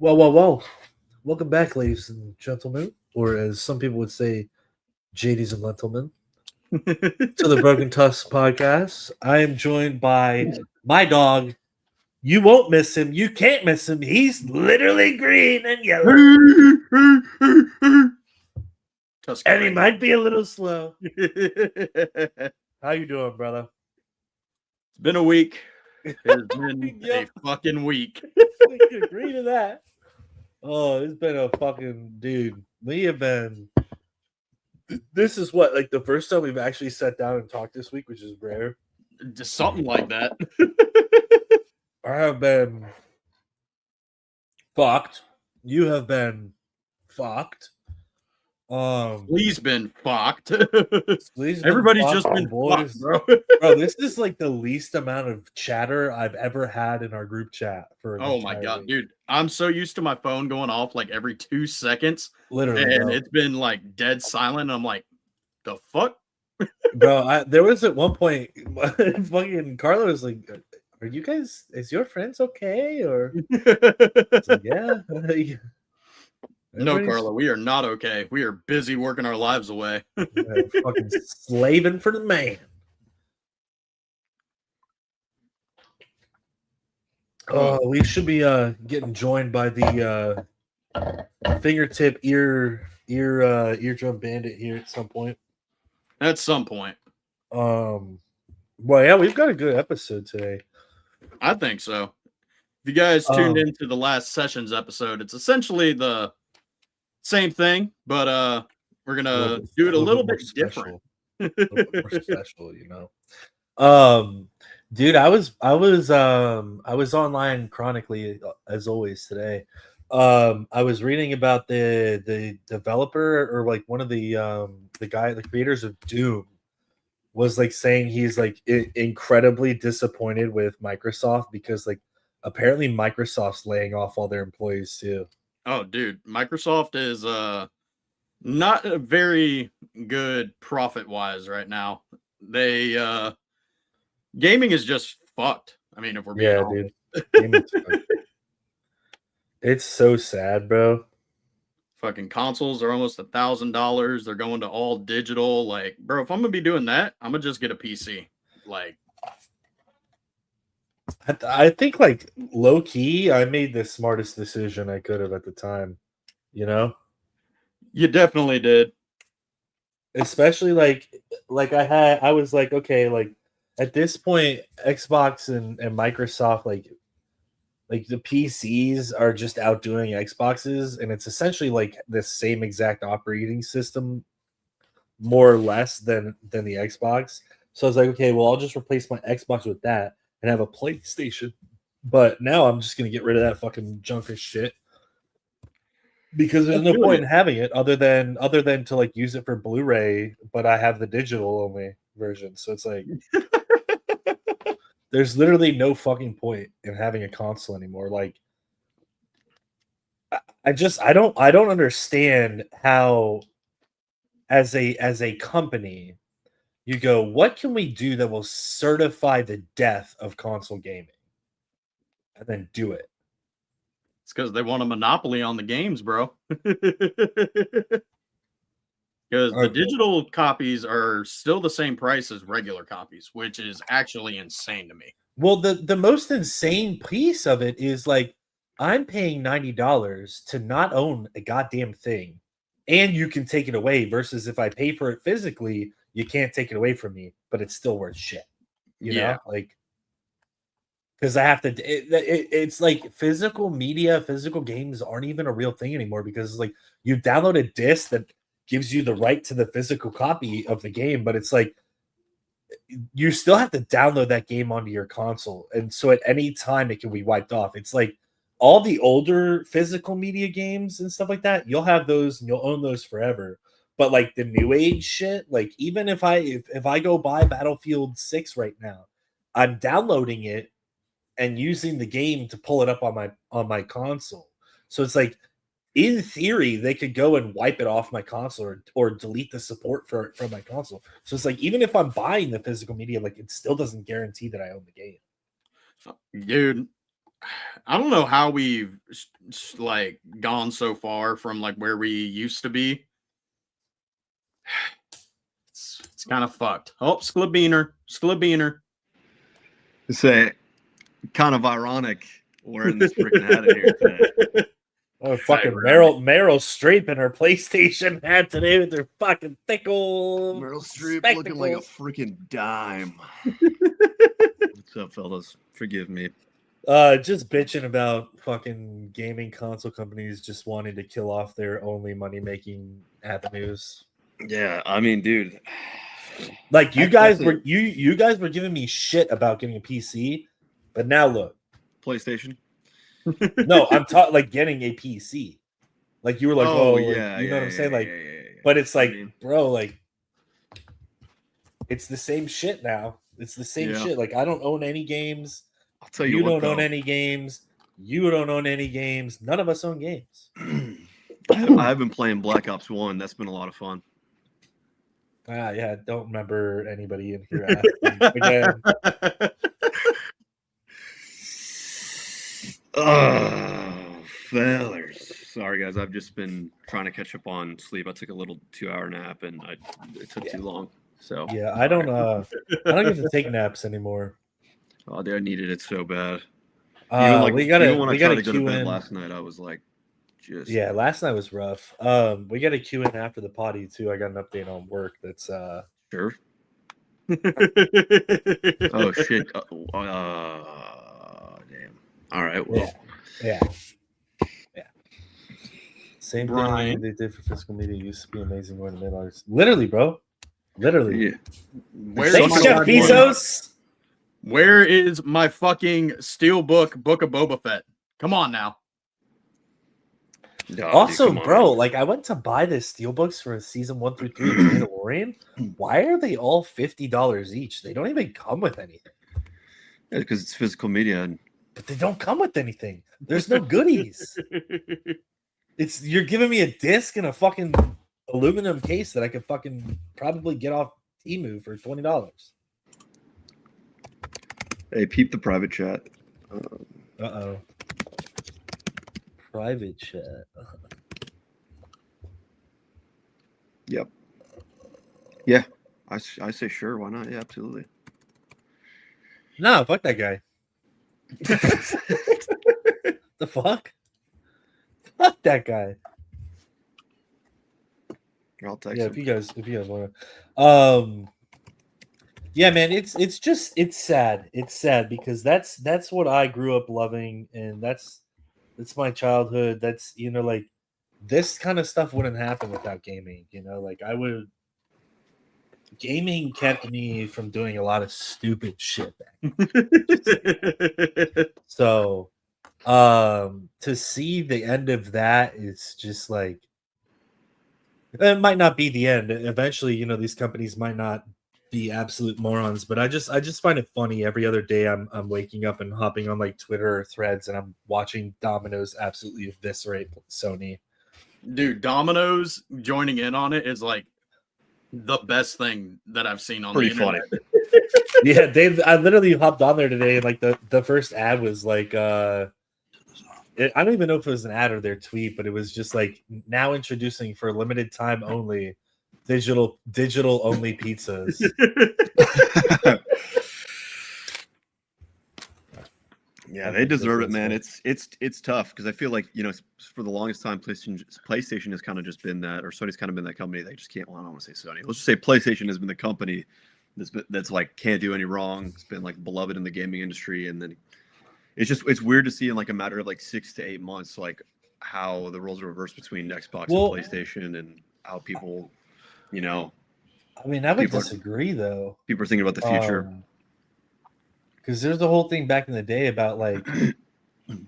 Well. Welcome back, ladies and gentlemen, or as some people would say, JDs and gentlemen, to the Broken Tusk podcast. I am joined by my dog. You won't miss him. You can't miss him. He's literally green and yellow. Tusk And he Ray. might be a little slow. It's How you doing, brother? been a week. It's been Yep. a fucking week. We can agree to that. Oh, it's been a fucking dude. We have been. This is what, like, the first time we've actually sat down and talked this week, which is rare. Just something like that. I have been fucked. You have been fucked. Lee's been fucked. Lee's been Everybody's fucked, just been boys. fucked, bro. Bro, this is like the least amount of chatter I've ever had in our group chat for an Oh my entire god, week. dude. I'm so used to my phone going off like every 2 seconds. Literally, And bro. it's been like dead silent. I'm like, the fuck? Bro, there was at one point fucking Carla was like, are you guys, is your friends okay? Or it's like, yeah. No, Everybody's Carla, we are not okay. We are busy working our lives away. fucking slaving for the man. We should be getting joined by the fingertip eardrum bandit here at some point. At some point. Well, yeah, we've got a good episode today. I think so. If you guys tuned into the last session's episode, it's essentially the same thing, but we're gonna do it a little bit different. A little bit more special, you know. Dude, I was online chronically as always today. I was reading about the developer, or like one of the creators of Doom was like saying he's like incredibly disappointed with Microsoft because like apparently Microsoft's laying off all their employees too. Oh, dude, Microsoft is not a very good profit wise right now. They gaming is just fucked. I mean, if we're being honest. Dude. It's so sad, bro. Fucking consoles are almost $1,000. They're going to all digital. Like, bro, if I'm gonna be doing that, I'm gonna just get a PC. Like, I think like low key, I made the smartest decision I could have at the time. You know, you definitely did. Especially like I was like, okay, like at this point, Xbox and Microsoft like the PCs are just outdoing Xboxes, and it's essentially like the same exact operating system, more or less than the Xbox. So I was like, okay, well, I'll just replace my Xbox with that and have a PlayStation. But now I'm just gonna get rid of that fucking junk as shit because there's no point in having it other than to like use it for Blu-ray. But I have the digital only version, so it's like there's literally no fucking point in having a console anymore. Like, I don't understand how, as a company, you go, what can we do that will certify the death of console gaming, and then do it. It's because they want a monopoly on the games, bro. Because the digital copies are still the same price as regular copies, which is actually insane to me. Well, the most insane piece of it is like I'm paying $90 to not own a goddamn thing, and you can take it away. Versus if I pay for it physically, you can't take it away from me, but it's still worth shit. You know, like because I have to. It's like physical media, physical games aren't even a real thing anymore because it's like you download a disc that gives you the right to the physical copy of the game, but it's like you still have to download that game onto your console, and so at any time it can be wiped off. It's like all the older physical media games and stuff like that, you'll have those and you'll own those forever. But like the new age shit, like even if I go buy Battlefield 6 right now, I'm downloading it and using the game to pull it up on my console. So it's like in theory, they could go and wipe it off my console or delete the support from my console. So it's like even if I'm buying the physical media, like it still doesn't guarantee that I own the game. Dude, I don't know how we've like gone so far from like where we used to be. It's kind of fucked. Oh, Sklabiner. Say, kind of ironic wearing this freaking hat in here today. Oh, fucking Meryl Streep in her PlayStation hat today with her fucking thick old Meryl Streep spectacles. looking like a freaking dime. What's up, fellas? Forgive me. Just bitching about fucking gaming console companies just wanting to kill off their only money-making avenues. Yeah, I mean, dude. Like you guys were giving me shit about getting a PC, but now look. PlayStation? No, I'm talking like getting a PC. Like you were like, oh like, yeah, you know what I'm saying? Like, yeah. But it's like, bro, like it's the same shit now. It's the same shit. Like I don't own any games. I'll tell you, you don't own any games. You don't own any games. None of us own games. I've been playing Black Ops 1. That's been a lot of fun. Yeah, don't remember anybody in here asking again. Oh, fellers. Sorry, guys. I've just been trying to catch up on sleep. I took a little 2-hour nap, and it took too long. So yeah, I don't get to take naps anymore. Oh, dude, I needed it so bad. Even when I tried to go to bed last night, I was like, yeah, last night was rough. We got a queue in after the potty too. I got an update on work. That's sure. Oh shit! Damn. All right. Well. Yeah. Same thing they did for physical media used to be amazing when the artists. Literally, bro. Literally. Yeah. Thanks, Jeff Bezos. Where is my fucking Steelbook Book of Boba Fett? Come on now. No, also, dude, bro, like I went to buy the Steelbooks for season 1 through 3 of Mandalorian. Why are they all $50 each? They don't even come with anything. Yeah, because it's physical media. But they don't come with anything. There's no goodies. You're giving me a disc and a fucking aluminum case that I could fucking probably get off Temu for $20. Hey, peep the private chat. Uh-oh. Private chat. Yep. Yeah. I say sure. Why not? Yeah, absolutely. No, fuck that guy. The fuck? Fuck that guy. I'll text him. If you guys want to. Yeah, man, it's sad. It's sad because that's what I grew up loving, and that's my childhood. That's like this kind of stuff wouldn't happen without gaming. Like gaming kept me from doing a lot of stupid shit back. So to see the end of that is just like it might not be the end. Eventually, these companies might not be absolute morons, but I just find it funny. Every other day I'm waking up and hopping on like Twitter or Threads and I'm watching Domino's absolutely eviscerate Sony. Dude, Domino's joining in on it is like the best thing that I've seen on pretty the internet. Funny. Yeah, I literally hopped on there today and like the first ad was like I don't even know if it was an ad or their tweet, but it was just like now introducing for limited time only digital only pizzas. Yeah, they deserve it, man. It's tough because I feel like for the longest time PlayStation has kind of just been that, or Sony's kind of been that company that just can't. Well, I don't want to say Sony. Let's just say PlayStation has been the company that's like can't do any wrong. It's been like beloved in the gaming industry, and then it's weird to see in like a matter of like 6 to 8 months like how the roles are reversed between Xbox and PlayStation and how people. I mean, I would disagree though. People are thinking about the future. Because there's the whole thing back in the day about like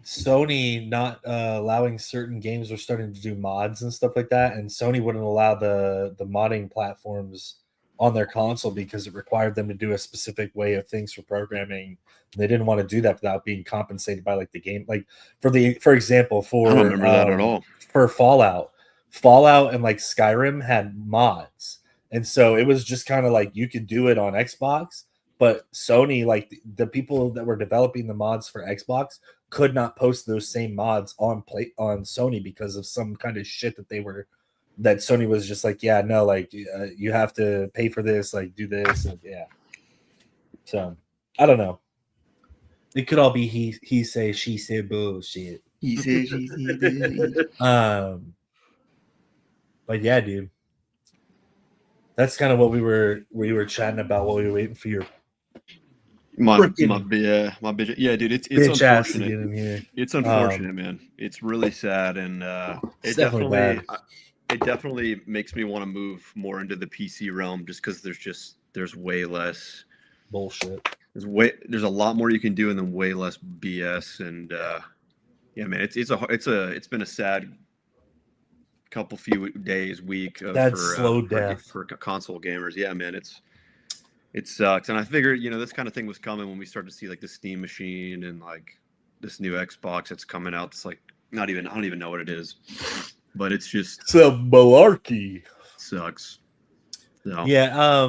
Sony not allowing certain games or starting to do mods and stuff like that, and Sony wouldn't allow the modding platforms on their console because it required them to do a specific way of things for programming. They didn't want to do that without being compensated by like the game. Like for example, I don't remember that at all. For Fallout and like Skyrim had mods. And so it was just kind of like you could do it on Xbox, but Sony, like the people that were developing the mods for Xbox, could not post those same mods on Sony because of some kind of shit that Sony was just like, yeah, no, like you have to pay for this, like do this, and yeah. So I don't know. It could all be he say she said bullshit. He said she said. But yeah, dude. That's kind of what we were chatting about while we were waiting for your my bitch. Yeah, dude, it's bitch ass to unfortunate. get in here. It's unfortunate, man. It's really sad, and It's definitely bad. It definitely makes me want to move more into the PC realm, just because there's way less bullshit. There's a lot more you can do, and then way less BS. And yeah, man, it's been a sad few days, week for console gamers. Yeah, man, it sucks. And I figured, this kind of thing was coming when we started to see like the Steam machine and like this new Xbox that's coming out. It's like I don't even know what it is, but it's just a malarkey. Sucks. So. Yeah.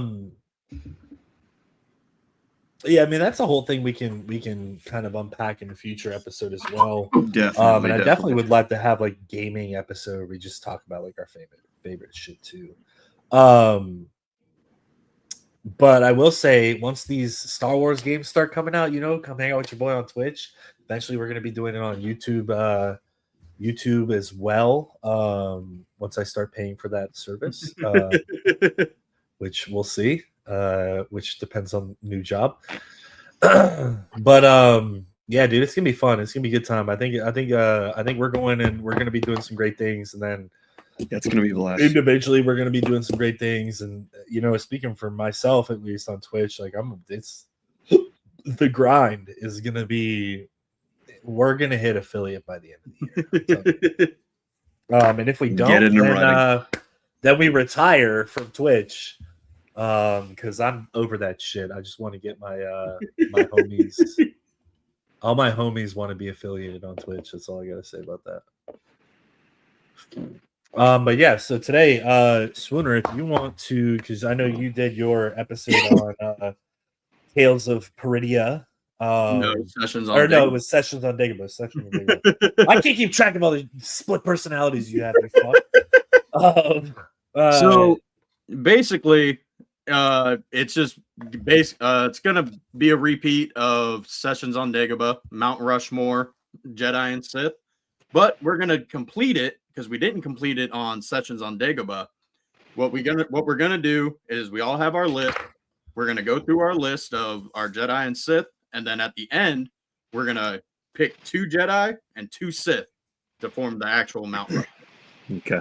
Yeah, I mean that's a whole thing we can kind of unpack in a future episode as well. Definitely, and I definitely would like to have like gaming episode where we just talk about like our favorite shit too. But I will say once these Star Wars games start coming out, come hang out with your boy on Twitch. Eventually, we're gonna be doing it on YouTube. YouTube as well. Once I start paying for that service, which we'll see. Which depends on new job. But yeah, dude, it's gonna be fun. It's gonna be a good time. I think we're going and we're gonna be doing some great things, and then it's gonna be a blast. Individually, we're gonna be doing some great things, and speaking for myself at least on Twitch, like it's the grind is gonna be. We're gonna hit affiliate by the end of the year. And if we don't, then we retire from Twitch. Because I'm over that shit. I just want to get my my homies. All my homies want to be affiliated on Twitch. That's all I gotta say about that. But yeah, so today, Swooner, if you want to, because I know you did your episode on Tales of Peridia. Sessions on Dagobah. It was Sessions on Dagobah. I can't keep track of all the split personalities you have. So basically, it's just it's gonna be a repeat of Sessions on Dagobah, Mount Rushmore, Jedi and Sith, but we're gonna complete it because we didn't complete it on Sessions on Dagobah. What we're gonna do is we all have our list. We're gonna go through our list of our Jedi and Sith, and then at the end, we're gonna pick 2 Jedi and 2 Sith to form the actual Mount Rushmore. Okay.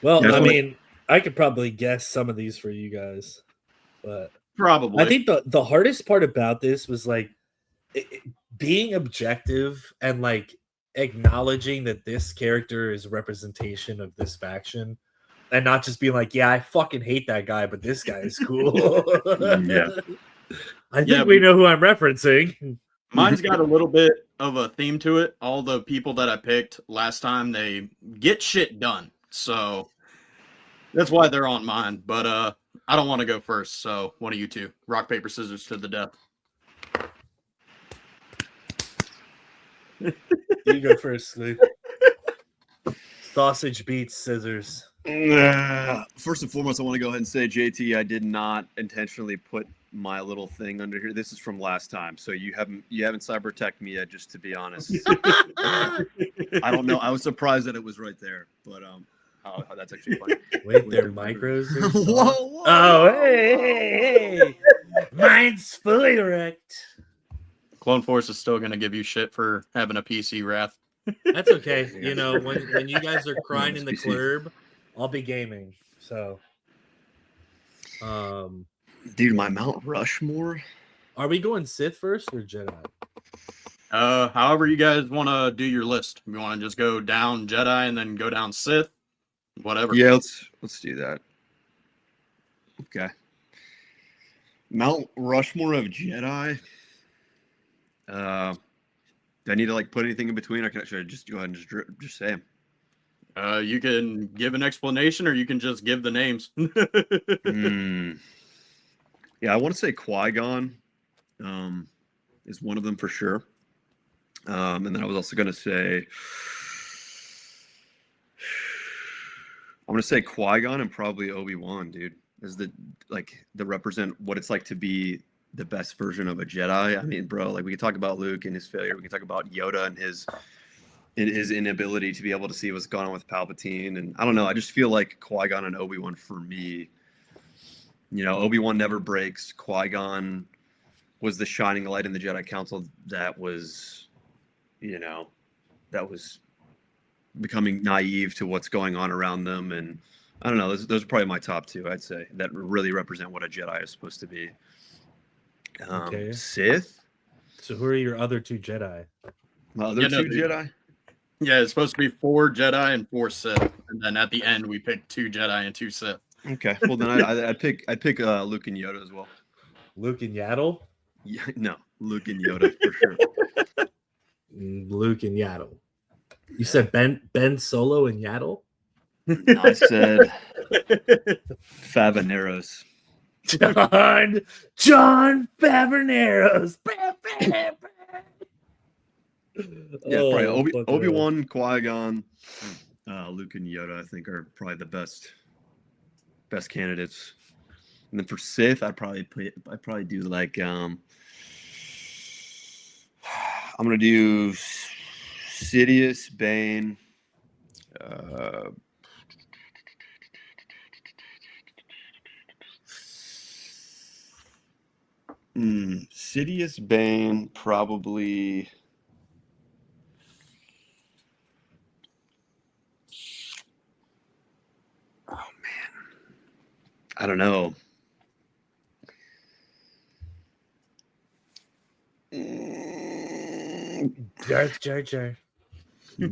Well, yeah, I mean, I could probably guess some of these for you guys, but probably. I think the hardest part about this was like being objective and like acknowledging that this character is representation of this faction, and not just being like, yeah, I fucking hate that guy, but this guy is cool. Yeah. I think we know who I'm referencing. Mine's got a little bit of a theme to it. All the people that I picked last time, they get shit done. So that's why they're on mine. But I don't want to go first. So one of you two. Rock, paper, scissors to the death. You go first, Luke. Sausage beats scissors. First and foremost, I want to go ahead and say, JT, I did not intentionally put my little thing under here. This is from last time, so you haven't cyber teched me yet. Just to be honest, I don't know. I was surprised that it was right there, but how that's actually funny. Wait, they're micros. Whoa! Oh, hey! Mine's fully wrecked. Clone Force is still gonna give you shit for having a PC wrath. That's okay. You know, when you guys are crying in the club, I'll be gaming. So, dude, my Mount Rushmore. Are we going Sith first or Jedi? However you guys want to do your list. If you want to just go down Jedi and then go down Sith, whatever. Yeah, let's do that. Okay. Mount Rushmore of Jedi. Do I need to like put anything in between, or should I just go ahead and just say them? You can give an explanation, or you can just give the names. Yeah, I want to say Qui-Gon. is one of them for sure. And then I was also going to say, I'm going to say Qui-Gon and probably Obi-Wan, dude, as the represent what it's like to be the best version of a Jedi. I mean, bro, like we can talk about Luke and his failure. We can talk about Yoda and his inability to be able to see what's going on with Palpatine. And I don't know. I just feel like Qui-Gon and Obi-Wan for me, Obi-Wan never breaks. Qui-Gon was the shining light in the Jedi Council that was, that was becoming naive to what's going on around them. And I don't know. Those are probably my top two, I'd say, that really represent what a Jedi is supposed to be. Okay. Sith. So who are your other two Jedi? My other two Jedi? Yeah, it's supposed to be 4 Jedi and 4 Sith. And then at the end, we picked 2 Jedi and 2 Sith. Okay. Well, then I'd pick Luke and Yoda as well. Luke and Yaddle? Yeah, no, Luke and Yoda for sure. Luke and Yaddle. You said Ben Solo and Yaddle? I said Favaneros. John Favaneros. Yeah, probably Obi-Wan, Qui-Gon, Luke and Yoda, I think, are probably the best candidates. And then for Sith, I'd probably do like I'm gonna do Sidious, Bane, Sidious, Bane, probably. Oh man, I don't know. Darth Jar Jar.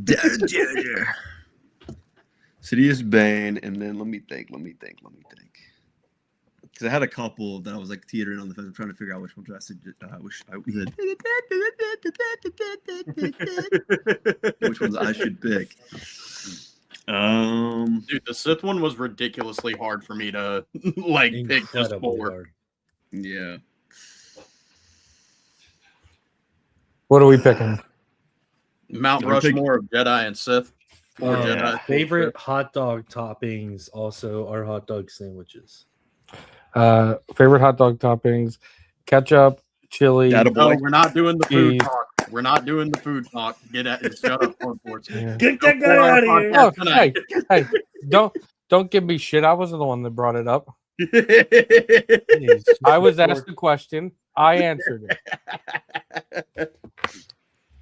Darth Jar Jar. Sidious, Bane, and then let me think. Because I had a couple that I was like teetering on the fence. I'm trying to figure out which ones which ones I should pick. Dude, the Sith one was ridiculously hard for me to pick just 4. Hard. Yeah. What are we picking? Mount Rushmore of Jedi and Sith. 4 Jedi. Favorite hot dog toppings also are hot dog sandwiches. Favorite hot dog toppings: ketchup, chili. No, we're not doing the food talk. We're not doing the food talk. Get at it. Shut up, sports. Yeah. Get that guy out of here! Oh, hey, don't give me shit. I wasn't the one that brought it up. I was asked a question. I answered it.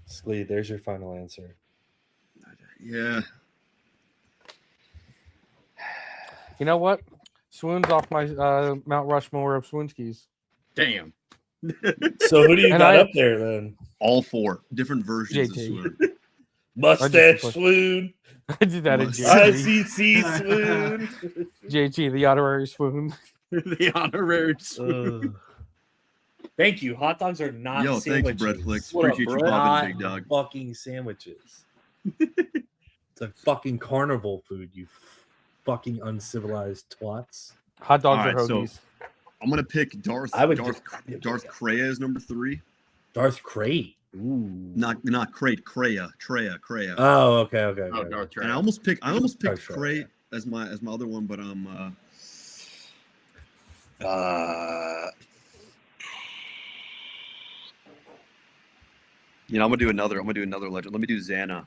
Slee, there's your final answer. Yeah. You know what? Swoon's off my Mount Rushmore of Swoonskis. Damn. So who do you got up there then? All 4 different versions JT. of Swoon. Mustache Swoon. I did that in JT. ICC Swoon. JT, the honorary Swoon. The honorary Swoon. Thank you. Hot dogs are not sandwiches. Thanks, Breadflix. What Appreciate you popping, big dog. Fucking sandwiches. It's a fucking carnival food, you fucking uncivilized twats. Hot dogs All are right, so hoagies. I'm gonna pick Darth Kreia as number 3. Darth Crate. Ooh. Not Crate, Kreia. Oh, okay. Darth And I almost picked Darth Crate as my other one, but I'm I'm gonna do another legend. Let me do Xana.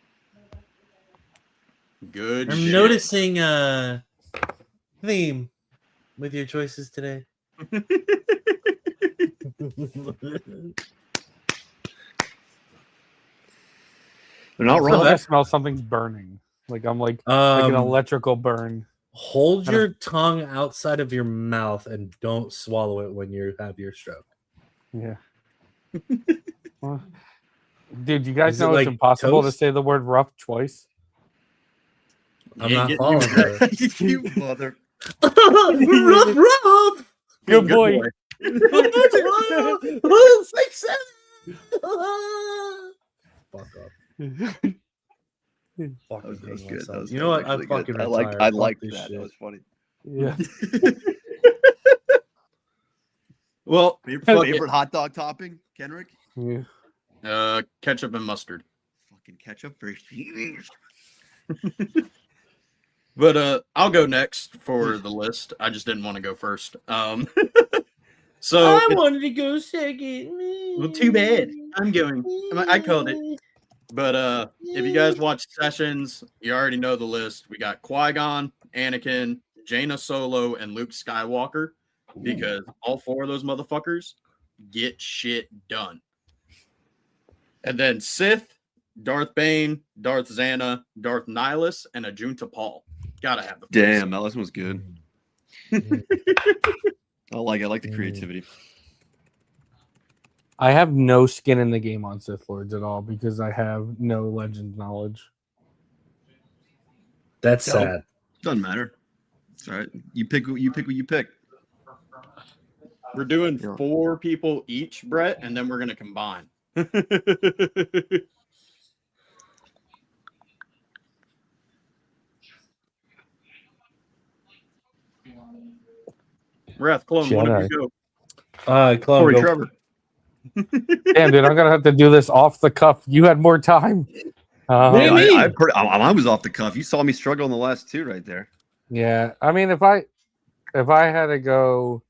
Good. I'm shit. noticing a theme with your choices today. They're not wrong. I smell something's burning. Like I'm like an electrical burn. Hold your tongue outside of your mouth and don't swallow it when you have your stroke. Yeah. Well, dude, you guys Is it know it's like impossible toast? to say the word rough twice? I'm You not ain't following her. You mother. Rough. Good boy. Fuck up. That Fucking was hate good. myself. That You know what? I'm actually fucking good. retired. I Fuck like this that. shit. That was funny. Yeah. Well, Favorite hot dog topping, Kenrick? Yeah. Ketchup and mustard. Fucking ketchup for cheese. But I'll go next for the list. I just didn't want to go first. So I wanted to go second. well, too bad. I'm going. I called it. But if you guys watch Sessions, you already know the list. We got Qui-Gon, Anakin, Jaina Solo, and Luke Skywalker, because all 4 of those motherfuckers get shit done. And then Sith, Darth Bane, Darth Xana, Darth Nihilus, and Ajunta Paul. Gotta have the Damn, that last one was good. I like the creativity. I have no skin in the game on Sith Lords at all because I have no Legends knowledge. That's No. sad. Doesn't matter. It's all right. You pick what you pick. We're doing Yeah. 4 people each, Brett, and then we're gonna combine. Wrath, Clone, one of you go. Clone, Corey go. Trevor. Damn, dude, I'm gonna have to do this off the cuff. You had more time. What do you mean? I was off the cuff. You saw me struggle in the last 2 right there. Yeah, I mean, if I had to go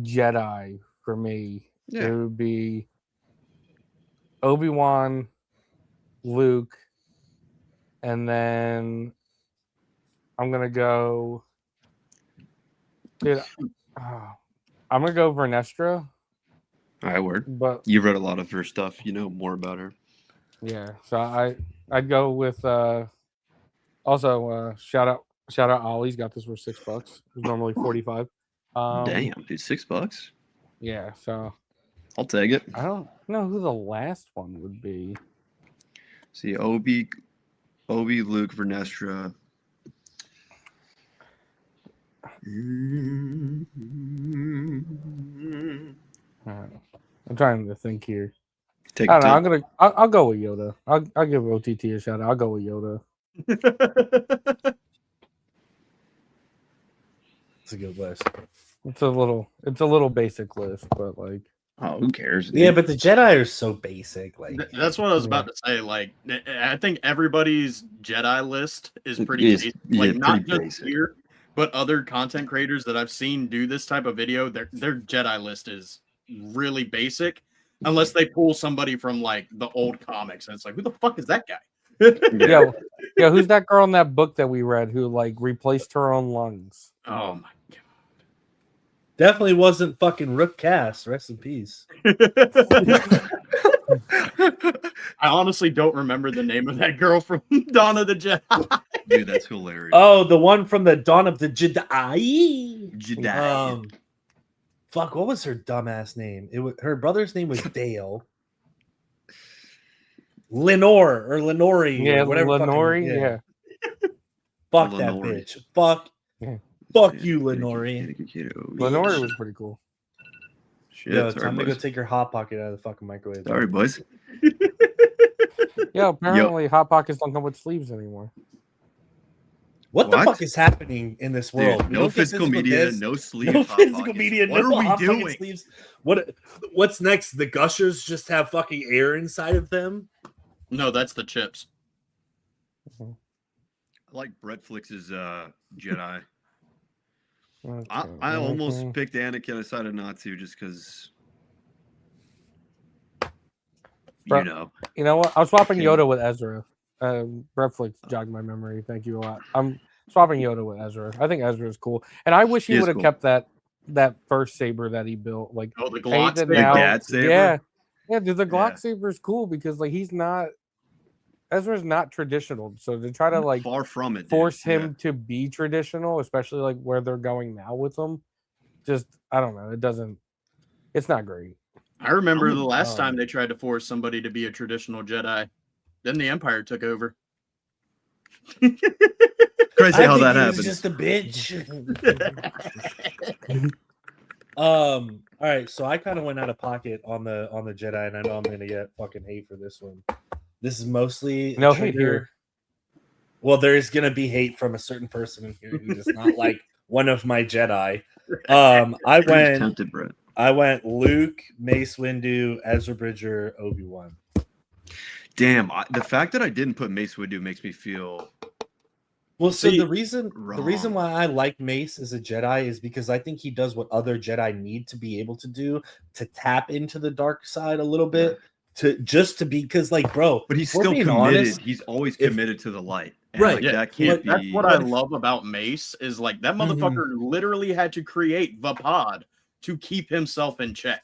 Jedi for me, Yeah. it would be Obi-Wan, Luke, and then I'm gonna go. Dude, I'm gonna go Vernestra, All right, word. but You've read a lot of her stuff. You know more about her. yeah, so I'd go with also shout out Ollie's got this for $6. It's normally 45. Damn, dude, $6. Yeah, so I'll take it. I don't know who the last one would be. See, Obi, Luke, Vernestra. I'm trying to think here. Take I your don't know. time. I'll go with Yoda. I'll give OTT a shout out. I'll go with Yoda. It's a good list. It's a little basic list, but like Oh, who cares? Yeah, but the Jedi are so basic. Like, That's what I was about to say. Like, I think everybody's Jedi list is pretty basic. Like, not pretty just basic. here, but other content creators that I've seen do this type of video, their Jedi list is really basic, unless they pull somebody from like the old comics, and it's like, who the fuck is that guy? yeah, who's that girl in that book that we read who like replaced her own lungs? Oh my definitely wasn't fucking Rook Cass. Rest in peace. god! I honestly don't remember the name of that girl from Dawn of the Jedi. Dude, that's hilarious. Oh, the one from the Dawn of the Jedi. Jedi. Fuck, what was her dumbass name? It was her brother's name was Dale. Lenore or Lenore. Yeah, or whatever. Lenore. Fucking, Yeah. Fuck Lenore. that bitch. Fuck. Yeah. Fuck you, Lenore. Lenore was pretty cool. Shit, Yo, sorry, time to go boys. take your hot pocket out of the fucking microwave. Sorry, boys. Yeah, apparently Hot Pockets don't come with sleeves anymore. What the What? fuck is happening in this world? Dude, We no don't get physical media, biz, no sleeve. no Hot physical Pockets. media. What no are hot we pocket doing? sleeves. What's next? The gushers just have fucking air inside of them. No, that's the chips. I like Bretflix's Jedi. Okay. I almost picked Anakin. I decided not to just because, Bro- You know what? I'm swapping Okay. Yoda with Ezra. Breflix jogged my memory. Thank you a lot. I'm swapping Yoda with Ezra. I think Ezra is cool, and I wish he He is would have cool. kept that first saber that he built. Like, Oh, the I hate Glock that saber? now. Dad saber? Yeah, dude, the Glock Yeah. saber is cool because like he's not Ezra's not traditional. So to try to like Far from it. Dude. force him to be traditional, especially like where they're going now with him, just I don't know. It's not great. I remember I'm the last dumb. time they tried to force somebody to be a traditional Jedi. Then the Empire took over. Crazy how I think that he was happens. just a bitch. All right, so I kind of went out of pocket on the Jedi, and I know I'm gonna get fucking hate for this one. This is mostly No hate trigger- here. Well, there is gonna be hate from a certain person in here who does not like one of my Jedi. I Pretty went tempted, Brett. I went Luke, Mace Windu, Ezra Bridger, Obi-Wan. Damn, the fact that I didn't put Mace Windu makes me feel. Well, so See, the reason wrong. why I like Mace as a Jedi is because I think he does what other Jedi need to be able to do to tap into the dark side a little bit, to be because like, bro, But he's if we're still being committed. honest, He's always if- committed to the light. And Right. like Yeah, that can't that's be. what I love about Mace is like that Mhm. motherfucker literally had to create the pod to keep himself in check.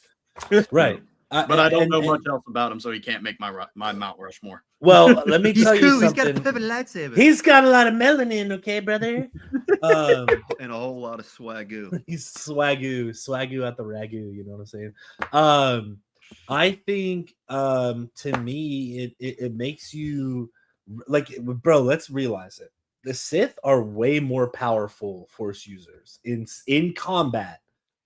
right. But I don't know much else about him, so he can't make my Mount Rushmore. Well, let me He's tell you cool. He's something. got a purple lightsaber. He's got a lot of melanin, okay, brother. And a whole lot of swagoo. He's swagoo at the ragu. You know what I'm saying? I think to me it makes you like, bro. Let's realize it. The Sith are way more powerful Force users in combat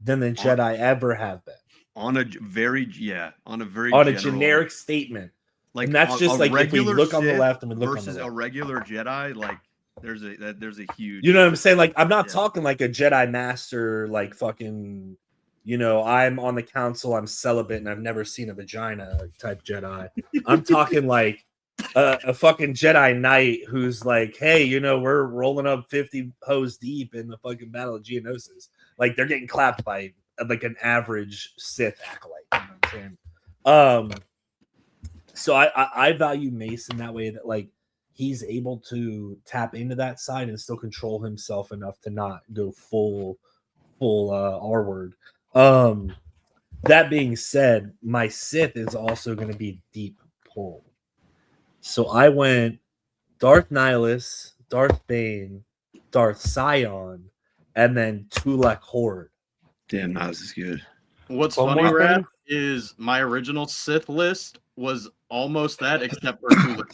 than the Jedi ever have been. On a very generic statement. Like, and that's just like if we regular look on the Sith left and we look on versus the right. a regular Jedi, like there's a huge. You know what I'm saying? Like, I'm not Yeah. talking like a Jedi master, like fucking, you know, I'm on the council, I'm celibate, and I've never seen a vagina type Jedi. I'm talking like a fucking Jedi Knight who's like, hey, you know, we're rolling up 50 hoes deep in the fucking Battle of Geonosis. Like, they're getting clapped by like an average Sith acolyte. You know what I'm saying? So I value Mace in that way, that like he's able to tap into that side and still control himself enough to not go full R word. That being said, my Sith is also going to be deep pull. So I went Darth Nihilus, Darth Bane, Darth Scion, and then Tulak Horde. Damn, Nihilus is good. What's One funny, more Raph, thing? is my original Sith list was almost that, except for Tulak.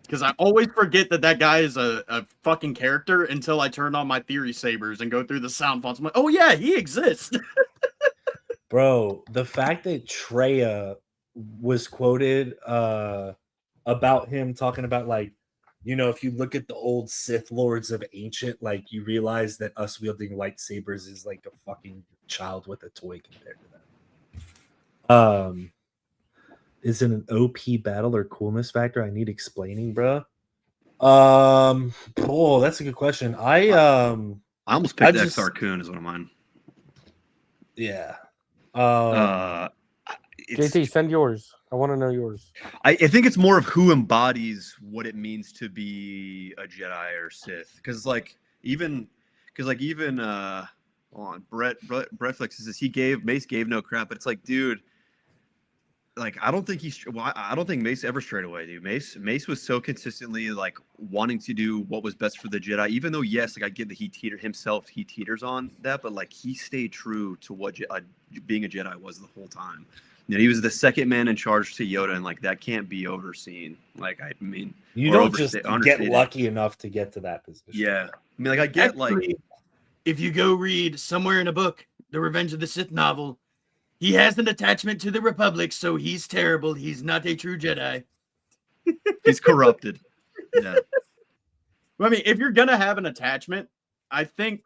Because I always forget that guy is a fucking character until I turn on my theory sabers and go through the sound fonts. I'm like, oh yeah, he exists. Bro, the fact that Treya was quoted about him talking about, like, you know, if you look at the old Sith lords of ancient, like, you realize that us wielding lightsabers is like a fucking child with a toy compared to that. Is it an OP battle or coolness factor I need explaining, bro? Oh, that's a good question. I almost picked Exar Kun as one of mine. Yeah. JT, send yours. I want to know yours. I think it's more of who embodies what it means to be a Jedi or Sith, because even Brett Flex says Mace gave no crap, but it's like, dude, like I don't think Mace ever strayed away, dude. Mace was so consistently like wanting to do what was best for the Jedi, even though yes, like I get that he teeters on that, but like he stayed true to what being a Jedi was the whole time. You know, he was the second man in charge to Yoda, and like that can't be overseen. Like, I mean, you don't just get lucky enough to get to that position. Yeah, I mean, like I get Actually, if you go read somewhere in a book, the Revenge of the Sith novel, he has an attachment to the Republic, so he's terrible. He's not a true Jedi. He's corrupted. Yeah. I mean, if you're gonna have an attachment, I think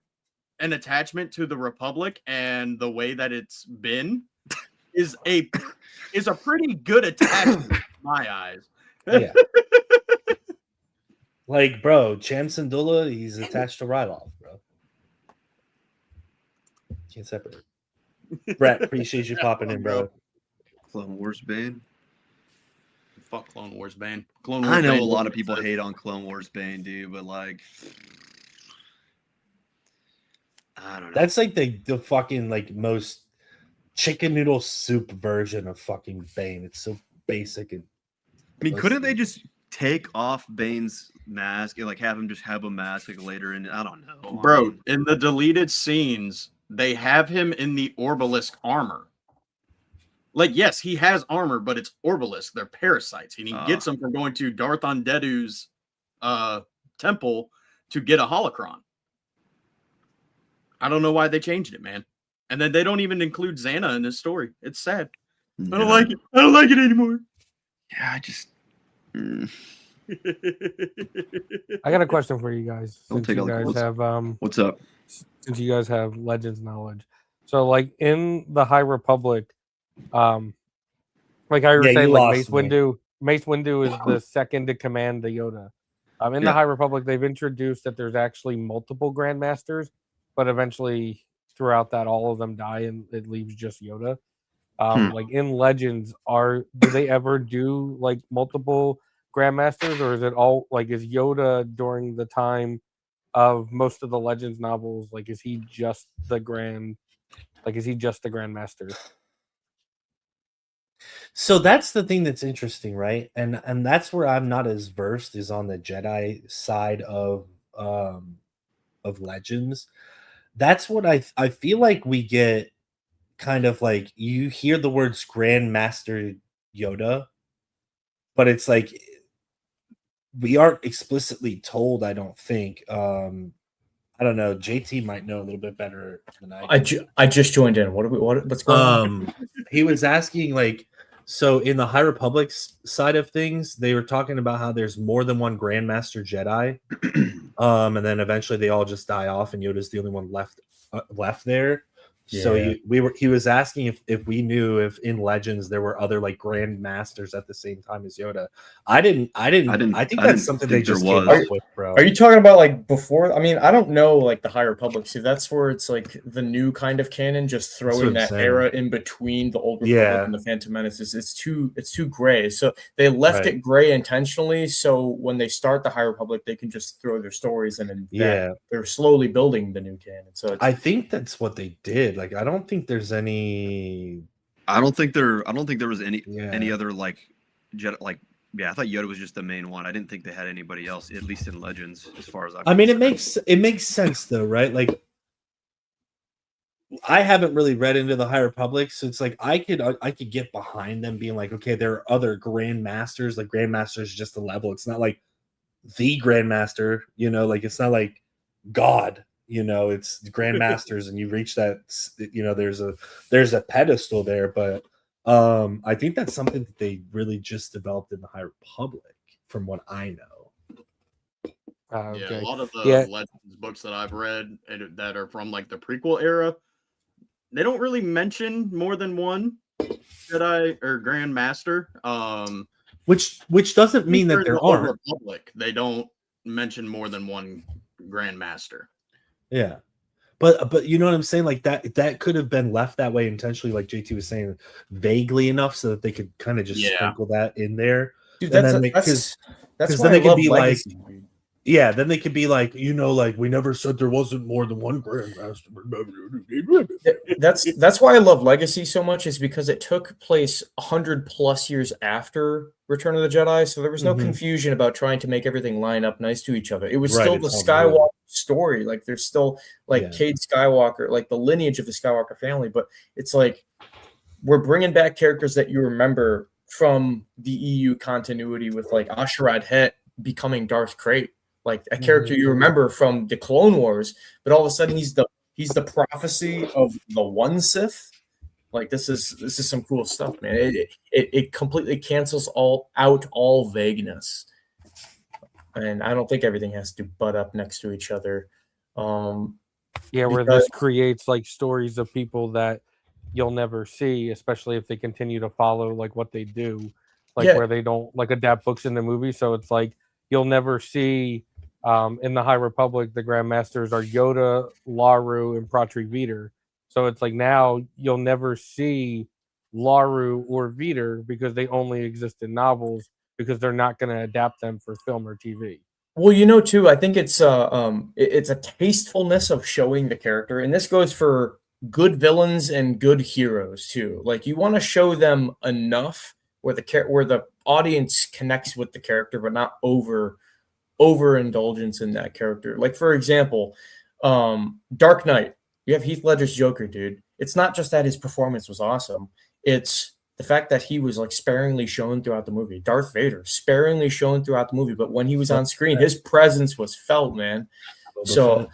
an attachment to the Republic and the way that it's been is a pretty good attachment in my eyes. Yeah. Like, bro, Cham Syndulla, he's attached to Ryloth, bro. Can't separate. Brett, appreciate you popping in, bro. Clone Wars Bane. Fuck Clone Wars Bane. I know a lot of people hate on Clone Wars Bane, dude, but like, I don't know. That's like the fucking like most chicken noodle soup version of fucking Bane. It's so basic and. I mean, couldn't they just take off Bane's mask and like have him just have a mask like later? And I don't know, bro. In the deleted scenes, they have him in the Orbalisk armor. Like, yes, he has armor, but it's Orbalisk. They're parasites, and he gets them from going to Darth Ondedu's temple to get a holocron. I don't know why they changed it, man. And then they don't even include Xana in this story. It's sad. Yeah. I don't like it. I don't like it anymore. Yeah, I just. I got a question for you guys. Don't take all the What's up? Since you guys have Legends knowledge, So like in the High Republic, like I was Yeah, you saying, like lost me. Mace Windu is the second to command the Yoda. In the Yeah. High Republic, they've introduced that there's actually multiple Grandmasters, but eventually throughout that, all of them die and it leaves just Yoda. Like in Legends, do they ever do like multiple Grandmasters, or is it all like is Yoda during the time of most of the Legends novels? Like, is he just the Grandmaster? So that's the thing that's interesting, right? And that's where I'm not as versed is on the Jedi side of Legends. That's what I feel like we get kind of like you hear the words Grandmaster Yoda, but it's like we aren't explicitly told, I don't think. I don't know. JT might know a little bit better than I do. I just joined in. What's going on? He was asking like, so in the High Republic's side of things, they were talking about how there's more than one Grandmaster Jedi, and then eventually they all just die off, and Yoda's the only one left there. So Yeah. he was asking if we knew if in Legends there were other like Grand Masters at the same time as Yoda. I think that's something they just came up with, bro. Are you talking about like before? I mean, I don't know like the High Republic. See, that's where it's like the new kind of canon, just what throwing I'm that saying. era in between the Old Republic Yeah. and the Phantom Menace. It's too gray. So they left Right. it gray intentionally. So when they start the High Republic, they can just throw their stories in, and Yeah. they're slowly building the new canon. So I think that's what they did. Like, I don't think there's any. I don't think there was any Yeah. other like Jedi like. Yeah, I thought Yoda was just the main one. I didn't think they had anybody else, at least in Legends, as far as I mean, it makes sense though, right? Like, I haven't really read into the High Republic, so it's like I could get behind them being like, okay, there are other Grandmasters. Like, Grandmaster is just a level. It's not like the Grandmaster, you know, like it's not like God, you know, it's Grandmasters, and you reach that, you know, there's a pedestal there, but I think that's something that they really just developed in the High Republic, from what I know. Okay. Yeah, a lot of the Yeah. Legends books that I've read that are from like the prequel era, they don't really mention more than one Jedi or Grand Master. Which doesn't mean that in there the Old aren't. Republic, they don't mention more than one Grand Master. Yeah. But you know what I'm saying? Like that could have been left that way intentionally, like JT was saying, vaguely enough so that they could kind of just sprinkle that in there. dude, And that's then that's because why then they I could love be Legacy. like, yeah, then they could be like, you know, like we never said there wasn't more than one Grandmaster. That's why I love Legacy so much, is because it took place 100+ years after Return of the Jedi, so there was no Mhm. confusion about trying to make everything line up nice to each other. It was Right, still the it's all Skywalker new. story. Like there's still like Yeah. Cade Skywalker, like the lineage of the Skywalker family, but it's like we're bringing back characters that you remember from the EU continuity, with like Asherad Het becoming Darth Krayt, like a character you remember from the Clone Wars, but all of a sudden he's the prophecy of the one Sith. Like this is some cool stuff, man. It completely cancels out all vagueness, and I don't think everything has to butt up next to each other. Yeah, where this creates like stories of people that you'll never see, especially if they continue to follow like what they do, like Yeah. where they don't like adapt books in the movie. So it's like you'll never see in the High Republic the Grandmasters are Yoda, Laru, and Pratri Veter. So it's like now you'll never see Laru or Veter because they only exist in novels, because they're not going to adapt them for film or TV. Well, you know, too, I think it's a tastefulness of showing the character, and this goes for good villains and good heroes too. Like you want to show them enough where the audience connects with the character, but not overindulgence in that character. Like for example, Dark Knight. You have Heath Ledger's Joker, dude. It's not just that his performance was awesome. It's the fact that he was like sparingly shown throughout the movie. Darth Vader, sparingly shown throughout the movie, but when he was on screen, his presence was felt, man. So,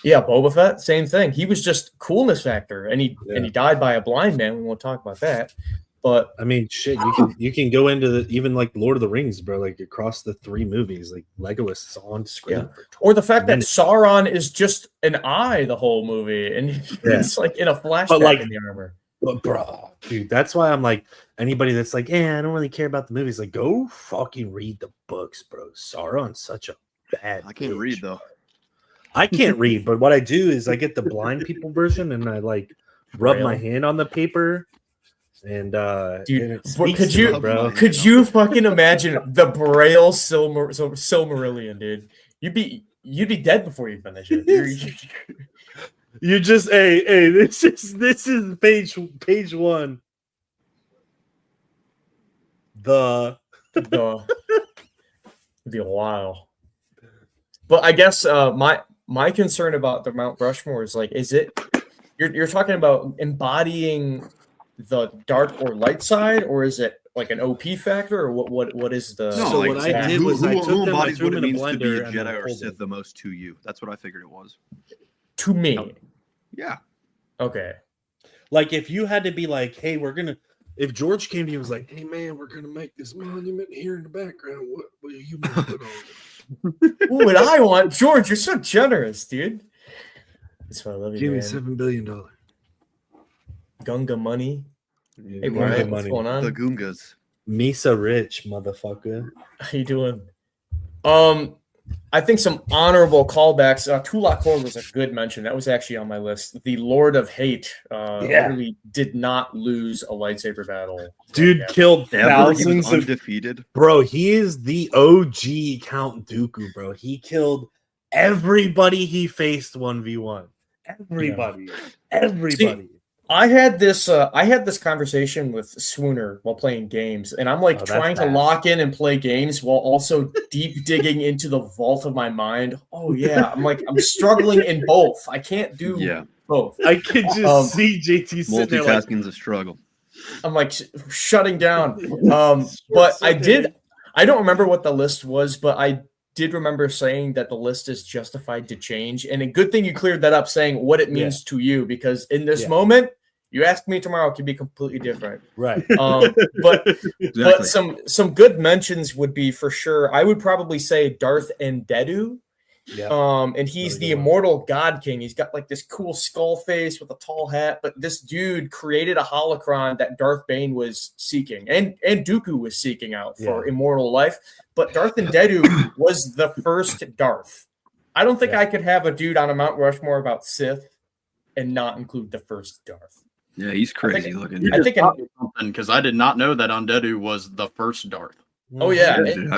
yeah, Boba Fett, same thing. He was just coolness factor, and he died by a blind man. We won't talk about that. But I mean, shit, you can go into even like Lord of the Rings, bro. Like across the 3 movies, like Legolas is on screen. Yeah. For or the fact that minutes. Sauron is just an eye the whole movie, and he's like in a flashback like- in the armor. But bro, dude, that's why I'm like anybody that's like, yeah, I don't really care about the movies. Like, go fucking read the books, bro. Sauron's such a bad. I can't bitch. read though. I can't read, but what I do is I get the blind people version and I like rub my Braille. hand on the paper. And Dude, and it but speaks could to you- me, bro? Could you fucking imagine the Braille Silmarillion, dude? You'd be dead before you finish it. You just hey, this is page 1. It'd be a while. But I guess my concern about the Mount Rushmore is like, is it you're talking about embodying the dark or light side, or is it like an OP factor, or what is the? No, So like, what I did who, was I who, took who them, I embodies threw what them it in a means to be a blender, and then Jedi or pulled Sith them. the most to you? That's what I figured it was. To me, Yeah. okay. Like if you had to be like, hey, if George came to you and was like, hey man, we're gonna make this monument here in the background, what will you put on it? What would I want, George? You're so generous, dude. That's why I love you, Give me man. $7 billion. Gunga money. Hey, Gunga Brian, what's money. going on? The Goongas. Misa rich, motherfucker. How you doing? I think some honorable callbacks. Tulak Cord was a good mention. That was actually on my list. The Lord of Hate literally did not lose a lightsaber battle. Dude killed Ever he thousands was of undefeated. bro. He is the OG Count Dooku, bro. He killed everybody he faced 1v1. Everybody. I had this conversation with Swooner while playing games, and I'm like Oh, that's trying to bad. lock in and play games while also deep digging into the vault of my mind. Oh yeah, I'm struggling in both. I can't do both. I can just see JT sitting there like, Multitasking is a struggle. I'm like shutting down. But I don't remember what the list was, but I did remember saying that the list is justified to change. And a good thing you cleared that up, saying what it means to you, because in this moment, you ask me tomorrow, it could be completely different. right. But Exactly. some good mentions would be for sure. I would probably say Darth Endedu. Yeah. And he's Really the good one. immortal God King. He's got like this cool skull face with a tall hat, but this dude created a holocron that Darth Bane was seeking, and Dooku was seeking out for immortal life. But Darth Endedu was the first Darth. I don't think I could have a dude on a Mount Rushmore about Sith and not include the first Darth. Yeah, he's crazy looking. I think because I did not know that Undeadu was the first Darth. Oh yeah. Yeah.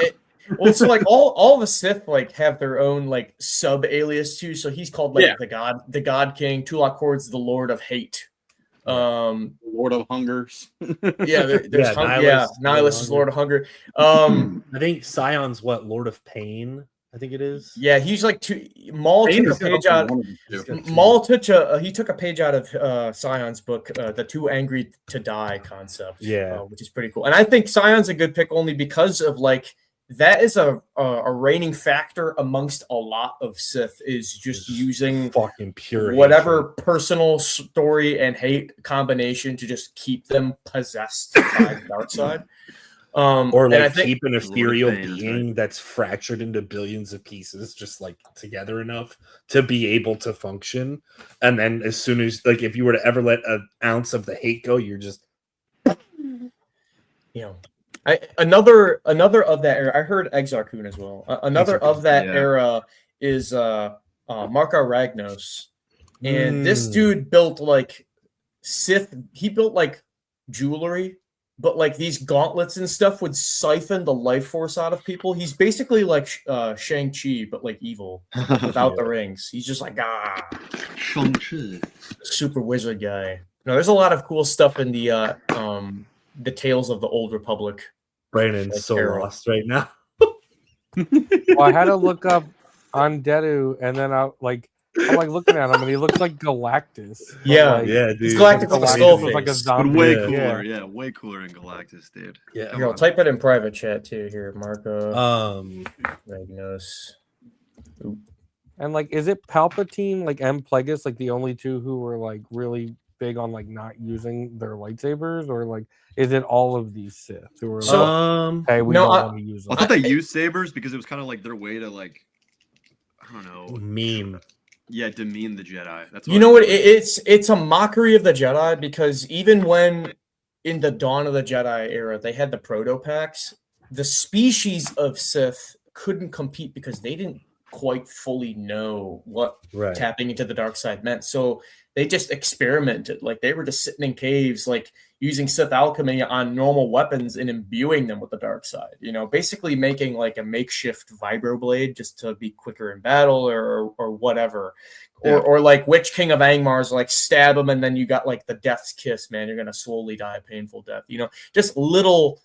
Well, so like all the Sith like have their own like sub alias too. So he's called like the God King. Tulak Kord's the Lord of Hate. Lord of Hungers. There's Nihilus, Nihilus is Lord of Hunger. I think Scion's what, Lord of Pain? I think it is. Yeah, he's like Maul took a page out. Maul took a page out of Scion's book, the Too Angry to Die concept. Which is pretty cool. And I think Scion's a good pick only because of like that is a reigning factor amongst a lot of Sith, is just using fucking pure whatever personal story and hate combination to just keep them possessed by the dark side. Or and I like think, keep an ethereal being that's fractured into billions of pieces, just like together enough to be able to function. And then as soon as like if you were to ever let an ounce of the hate go, you're just another of that era. I heard Exar Kun as well. Another of that era is Marka Ragnos, and this dude built like Sith. He built like jewelry, but like these gauntlets and stuff would siphon the life force out of people. He's basically like Shang-Chi, but like evil without the rings. He's just like Shang-Chi, super wizard guy. No, there's a lot of cool stuff in the Tales of the Old Republic. Brandon's like so lost right now. Well, I had to look up Undeadu, and then I'm like looking at him, and he looks like Galactus. Yeah, like, dude. He's Galactic with a skull face. like a but zombie. way cooler. Way cooler than Galactus, dude. Yeah. Here, I'll type it in private chat too. Here, Marco Ragnos. And like, is it Palpatine, like, and Plagueis, like the only two who were like really big on like not using their lightsabers, or like is it all of these Sith who are like, So- hey, we No, don't want to use I them? thought they used sabers because it was kind of like their way to like, I don't know, Meme. yeah, demean the Jedi. That's You know what? It's a mockery of the Jedi, because even when in the Dawn of the Jedi era they had the proto packs, the species of Sith couldn't compete because they didn't quite fully know what Right. tapping into the dark side meant. So they just experimented. Like they were just sitting in caves, like using Sith alchemy on normal weapons and imbuing them with the dark side. You know, basically making like a makeshift vibroblade just to be quicker in battle or whatever. Yeah. Or like Witch King of Angmar's like stab him and then you got like the death's kiss, man. You're gonna slowly die a painful death. You know, just little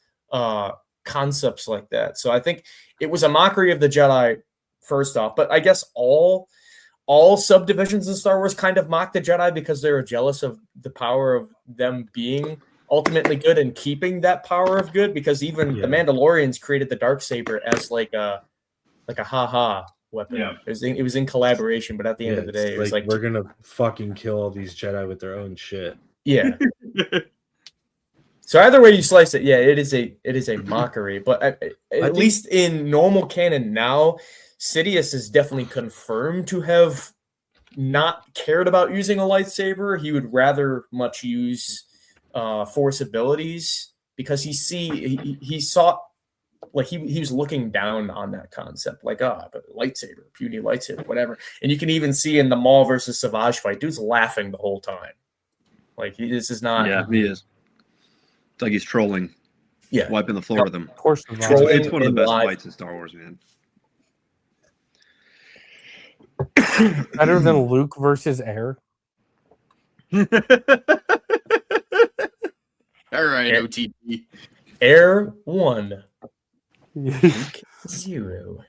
concepts like that. So I think it was a mockery of the Jedi first off, but I guess all subdivisions in Star Wars kind of mock the Jedi because they were jealous of the power of them being ultimately good and keeping that power of good, because even the Mandalorians created the Darksaber as like a ha-ha weapon. Yeah. It was in collaboration, but at the end of the day, it was like we're gonna fucking kill all these Jedi with their own shit. yeah. So either way you slice it, yeah, it is a mockery. But at least in normal canon now, Sidious is definitely confirmed to have not cared about using a lightsaber. He would rather much use Force abilities because he saw, like he was looking down on that concept, like but lightsaber, puny lightsaber, whatever. And you can even see in the Maul versus Savage fight, dude's laughing the whole time. Like this is not. Yeah, he is. It's like he's trolling. Yeah, Wiping the floor with him. Of course, It's one of the best live. fights in Star Wars, man. better than Luke versus Air. All right, OTP. Air 1, 0.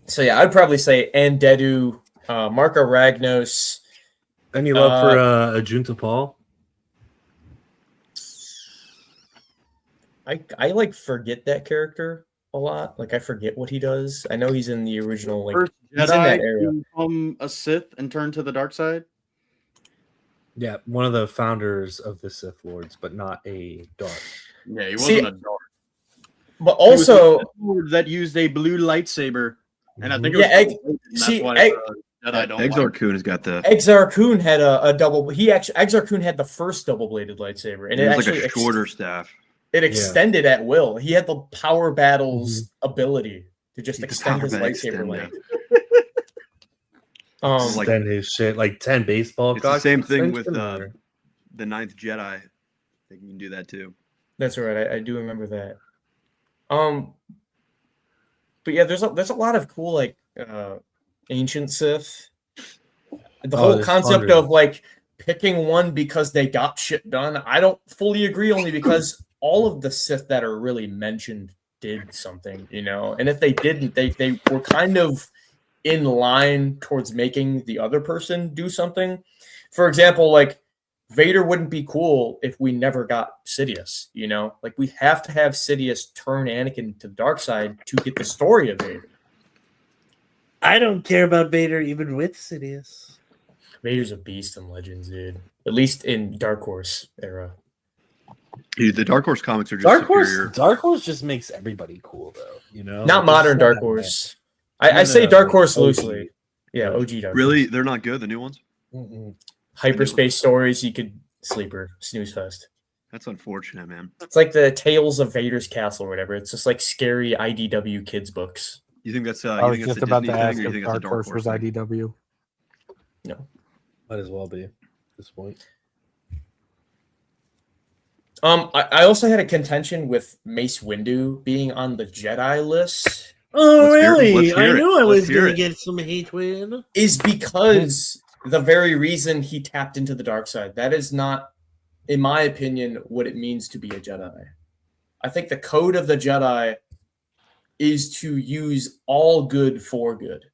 So yeah, I'd probably say Andedu, Marco Ragnos. Any love for Ajunta Paul? I like forget that character a lot. Like I forget what he does. I know he's in the original. Like First he's in that Jedi area. to become a Sith and turn to the dark side. Yeah, one of the founders of the Sith Lords, but not a dark. Yeah, he See, wasn't a dark. But He was also, a Sith Lord that used a blue lightsaber, and I think it was Yeah, that's see, why Jedi don't Exar like. Kun has got the. Exar Kun had a double. Exar Kun had the first double-bladed lightsaber, and It it was actually like a shorter staff. it extended at will. He had the power battles Mm-hmm. ability to just He could extend his power bat lightsaber extend, length. Like- Extend his shit like 10 baseball It's the cocks same thing with extension, or- the Ninth Jedi. I think you can do that too. That's right. I do remember that. But yeah, there's a lot of cool like ancient Sith. The whole there's concept hundreds. of like picking one because they got shit done. I don't fully agree, only because all of the Sith that are really mentioned did something, you know. And if they didn't, they were kind of in line towards making the other person do something. For example, like Vader wouldn't be cool if we never got Sidious, you know? Like we have to have Sidious turn Anakin to the dark side to get the story of Vader. I don't care about Vader even with Sidious. Vader's a beast in Legends, dude. At least in Dark Horse era. Dude, the Dark Horse comics are just superior. Dark Horse just makes everybody cool though, you know. Not Like, modern it's Dark that Horse. bad. I say Dark like, Horse OG. loosely. Yeah, OG Dark Really, Horse. they're not good. The new ones. Mm-mm. Hyperspace stories, you could sleeper, snooze fest. That's unfortunate, man. It's like the Tales of Vader's Castle or whatever. It's just like scary IDW kids books. You think that's I you was think that's just a about Disney to ask thing, or you if think that's a Dark Horse was thing? IDW. No. Might as well be at this point. I also had a contention with Mace Windu being on the Jedi list. Oh, Let's hear it. really? Let's hear I it. knew I Let's was hear going it. to get some hatred. Is because the very reason he tapped into the dark side. That is not, in my opinion, what it means to be a Jedi. I think the code of the Jedi is to use all good for good.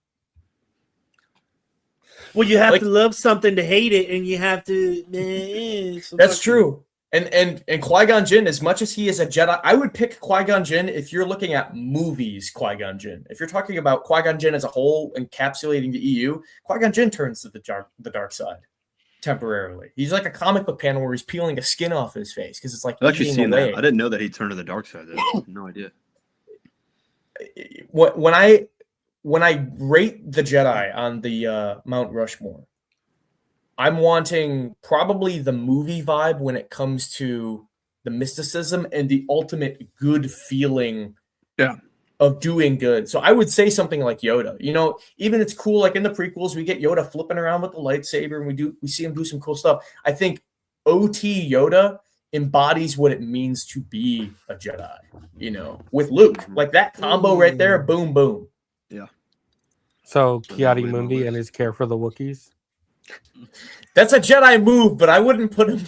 Well, you have Like- to love something to hate it, and you have to. That's true. And Qui-Gon Jinn, as much as he is a Jedi, I would pick Qui-Gon Jinn if you're looking at movies. Qui-Gon Jinn. If you're talking about Qui-Gon Jinn as a whole, encapsulating the EU, Qui-Gon Jinn turns to the dark side temporarily. He's like a comic book panel where he's peeling a skin off his face because it's like I've actually eating seen away. that. I didn't know that he turned to the dark side. Though. No idea. When I rate the Jedi on the Mount Rushmore, I'm wanting probably the movie vibe when it comes to the mysticism and the ultimate good feeling of doing good. So I would say something like Yoda. You know, even it's cool, like in the prequels, we get Yoda flipping around with the lightsaber and we see him do some cool stuff. I think OT Yoda embodies what it means to be a Jedi, you know, with Luke. Like that combo right there, boom, boom. Yeah. So So Kiadi that'll be on the Mundi and list. his care for the Wookiees. That's a Jedi move, but I wouldn't put him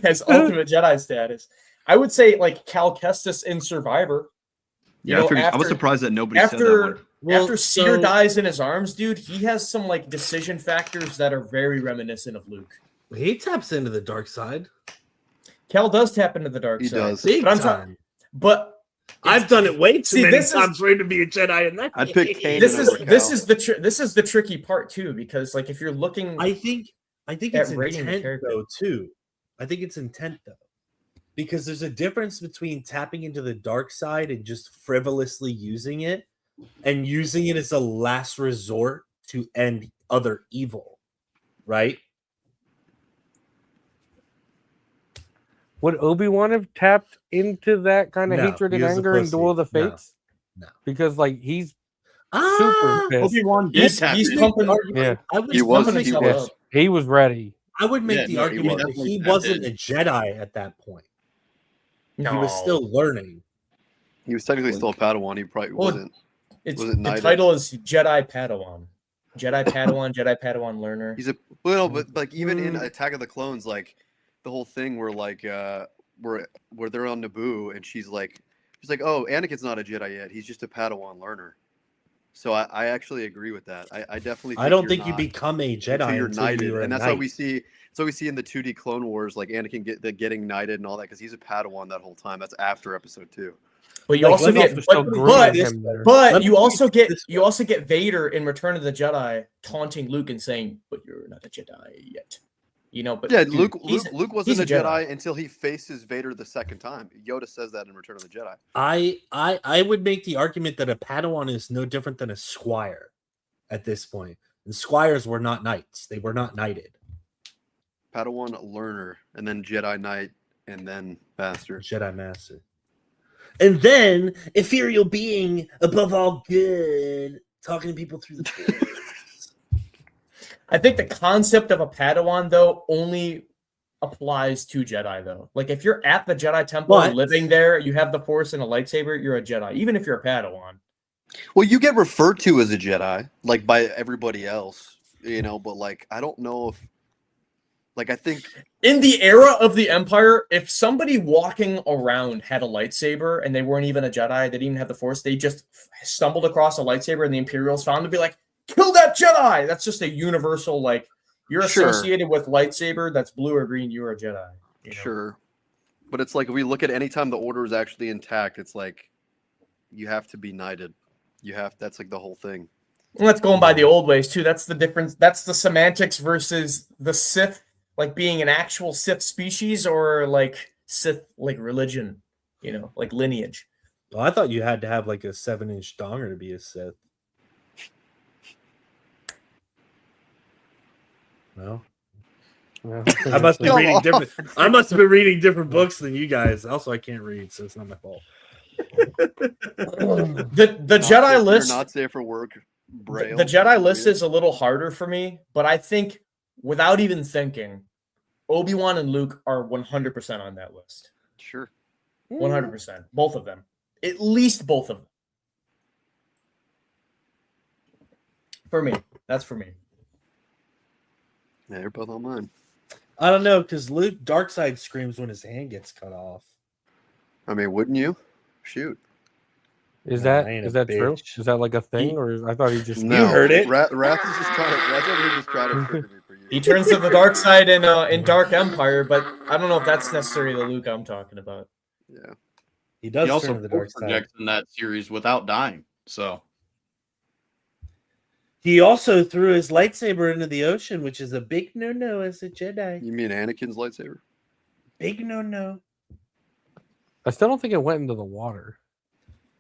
as ultimate Jedi status. I would say like Cal Kestis in Survivor. Yeah, I was surprised that nobody said that one. After Seer dies in his arms, dude, he has some like decision factors that are very reminiscent of Luke. He taps into the dark side. Cal does tap into the dark He side. does. Big But I'm time. But I've done it way too See, many this is- times for him to be a Jedi, and that I'd pick Kanan this is over this Cal. is the tricky part too, because like if you're looking I think at it's rating the intent character. though too. I think it's intent though, because there's a difference between tapping into the dark side and just frivolously using it, and using it as a last resort to end other evil, right? Would Obi-Wan have tapped into that kind of No, hatred he and was a anger in pussy. Duel of the No, Fates? no. Because like he's Ah, super pissed. Obi-Wan did he's, tap he's in. pumping Yeah, I would, He was- pumping he himself was. up. he was ready. I would make Yeah, the no, he argument that definitely he tapped wasn't in. a Jedi at that point. No. He was still learning. He was technically still a Padawan. He probably Well, wasn't. It's Was it the knighted? title is Jedi Padawan. Jedi Padawan learner. He's a well, but like even in Attack of the Clones, like the whole thing where like where they're on Naboo and she's like, oh, Anakin's not a Jedi yet. He's just a Padawan learner. So I actually agree with that. I definitely. I don't you're think you not become a until Jedi you're until knighted, you're a and that's knight. what we see. That's what we see in the 2D Clone Wars, like Anakin getting knighted and all that, because he's a Padawan that whole time. That's after Episode 2. But you Like, also let me- get They're still grooming him there. but Let me you put also it get this you way. also get Vader in Return of the Jedi taunting Luke and saying, "But you're not a Jedi yet." You know, but Yeah, dude, Luke he's wasn't he's a a Jedi. Jedi. Until he faces Vader the second time. Yoda says that in Return of the Jedi. I would make the argument that a Padawan is no different than a squire at this point. And squires were not knights; they were not knighted. Padawan learner, and then Jedi Knight, and then Master. Jedi Master, and then ethereal being above all good, talking to people through the Force. I think the concept of a Padawan though only applies to Jedi though. Like if you're at the Jedi Temple But- living there, you have the Force and a lightsaber, you're a Jedi, even if you're a Padawan. Well, you get referred to as a Jedi, like by everybody else, you know. But like, I don't know if, like, I think In the era of the Empire, if somebody walking around had a lightsaber and they weren't even a Jedi, they didn't even have the Force, they just stumbled across a lightsaber and the Imperials found to be like, kill that Jedi! That's just a universal, like, you're Sure. associated with lightsaber that's blue or green, you're a Jedi. You know? sure, but it's like if we look at any time the Order is actually intact, it's like you have to be knighted. You have that's like the whole thing. And that's going by the old ways too. That's the difference. That's the semantics versus the Sith, like being an actual Sith species or like Sith like religion, you know, like lineage. Well, I thought you had to have like a 7-inch donger to be a Sith. No, Yeah. I must be Come reading on. different. I must have been reading different books than you guys. Also, I can't read, so it's not my fault. The Not Jedi safe- list, You're not safe for work. Braille. the Jedi list is a little harder for me, but I think without even thinking, Obi-Wan and Luke are 100% on that list. sure. 100%. Both of them. At least both of them. For me. That's for me. Yeah, they're both on mine. I don't know, because Luke Darkseid screams when his hand gets cut off. I mean, wouldn't you? Shoot. Is Nah, I that ain't is a that true? bitch. Is that like a thing, or I thought he just No, heard it. Wrath is just trying to. Wrath is just trying to trigger me for you. He turns to the dark side in Dark Empire, but I don't know if that's necessarily the Luke I'm talking about. Yeah. He does He also turn to the dark force side. projects in that series without dying. So He also threw his lightsaber into the ocean, which is a big no-no as a Jedi. You mean Anakin's lightsaber? Big no-no. I still don't think it went into the water.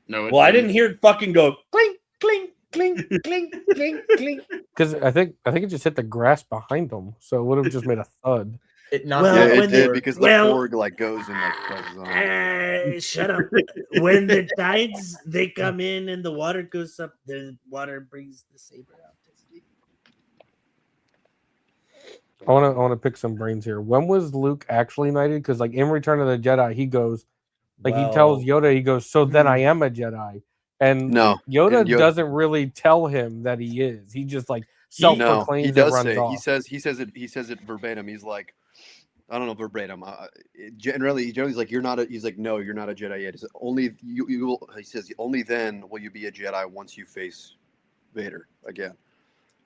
no, Well, I didn't hear it fucking go clink, clink, clink, clink, clink, clink. Because I think it just hit the grass behind him, so it would have just made a thud. It not Well, Yeah, when it did the- because the well- Porg like goes and like presses on. Shut up. When the tides they come in and the water goes up, the water brings the saber out to sea. I want to pick some brains here. When was Luke actually knighted? Because like in Return of the Jedi, he goes like he tells Well, Yoda, he goes, "So then I am a Jedi," and No, Yoda, and Yoda- doesn't really tell him that he is. He just like No, self-proclaims he and does runs say off. he says it verbatim. He's like, I don't know verbatim. Generally, he's like, you're not a. He's like, no, you're not a Jedi yet. It's only you will. He says only then will you be a Jedi once you face Vader again,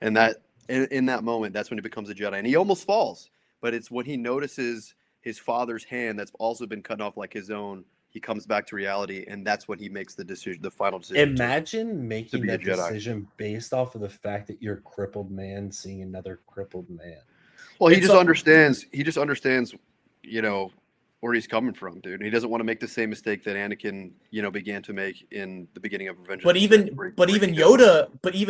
and that in that moment, that's when he becomes a Jedi, and he almost falls. But it's when he notices his father's hand that's also been cut off like his own. He comes back to reality, and that's when he makes the decision, the final decision. imagine making be a that Jedi. decision based off of the fact that you're a crippled man seeing another crippled man. Well, he It's just a- understands. He just understands, where he's coming from, dude. He doesn't want to make the same mistake that Anakin, began to make in the beginning of Revenge. But of the even Sith, where but he even goes-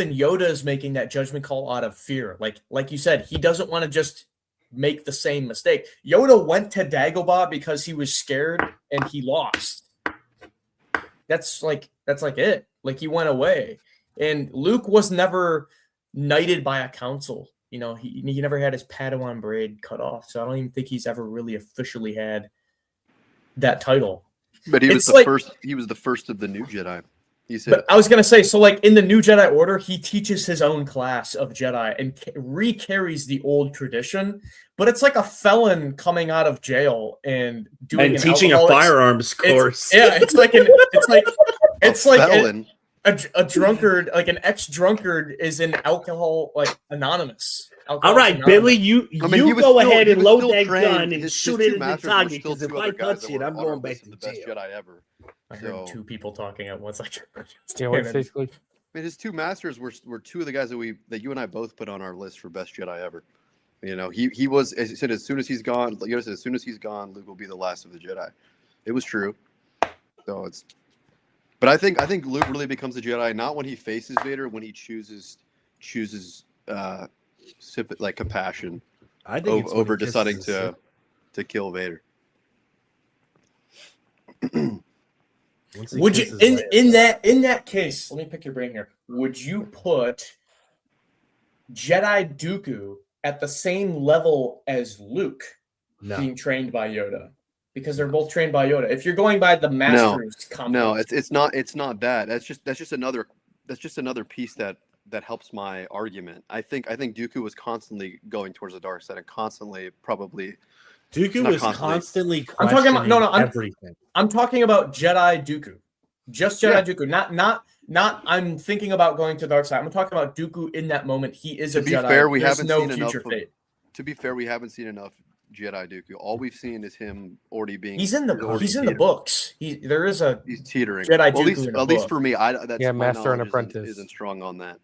Yoda is making that judgment call out of fear. Like you said, he doesn't want to just make the same mistake. Yoda went to Dagobah because he was scared and he lost. That's like it. Like he went away. And Luke was never knighted by a council. He never had his Padawan braid cut off. So I don't even think he's ever really officially had that title. But he was It's the like- first. He was the first of the new Jedi. He said, But I was gonna say, so like in the New Jedi Order, he teaches his own class of Jedi and re-carries the old tradition. But it's like a felon coming out of jail and doing And teaching a alcoholics- firearms course. it's like felon. a drunkard, like an ex-drunkard, is in alcohol like anonymous. All right, Billy, you I mean, he was go still- ahead he and was load still that trained. gun and His shoot two it in the masters were target. still Because if two I other guys touch that it, were I'm on our going back list to of the best jail. Jedi ever. I heard So- two people talking at once. Like, Yeah, what's basically I mean, his two masters were two of the guys that you and I both put on our list for best Jedi ever. He was, as he said, as soon as he's gone, Yoda said, as soon as he's gone, Luke will be the last of the Jedi. It was true. So but I think Luke really becomes a Jedi not when he faces Vader, when he chooses like compassion I think it's when over he kisses deciding his to kill Vader. Once he would you kisses in Leia. in that case? Let me pick your brain here. Would you put Jedi Dooku at the same level as Luke No. being trained by Yoda? Because they're both trained by Yoda. If you're going by the Masters complex, No, it's not that. That's just another piece that helps my argument. I think Dooku was constantly going towards the dark side and constantly probably Dooku Not was constantly. constantly I'm talking about- no, questioning I'm- everything. I'm talking about Jedi Dooku. Just Jedi Yeah. Dooku. Not I'm thinking about going to the dark side. I'm talking about Dooku in that moment. He is a To be Jedi. fair, we There's haven't no seen enough future from- fate. To be fair, we haven't seen enough Jedi Dooku. All we've seen is him already being. He's in the teetering. books. There is a He's teetering. Jedi Well, Dooku in a at least book. for me, that's Yeah, my Master and knowledge Apprentice. isn't strong on that.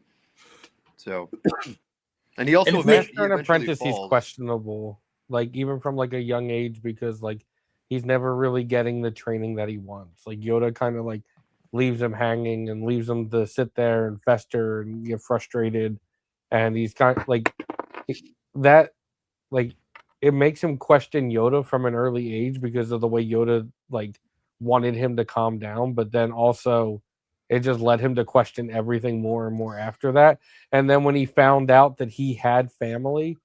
So, and he also And eventually- Master and he eventually Apprentice, he's falls. questionable. Like even from like a young age, because like he's never really getting the training that he wants. Like Yoda kind of like leaves him hanging and leaves him to sit there and fester and get frustrated. And he's kind of like that, like it makes him question Yoda from an early age because of the way Yoda like wanted him to calm down, but then also it just led him to question everything more and more after that. And then when he found out that he had family,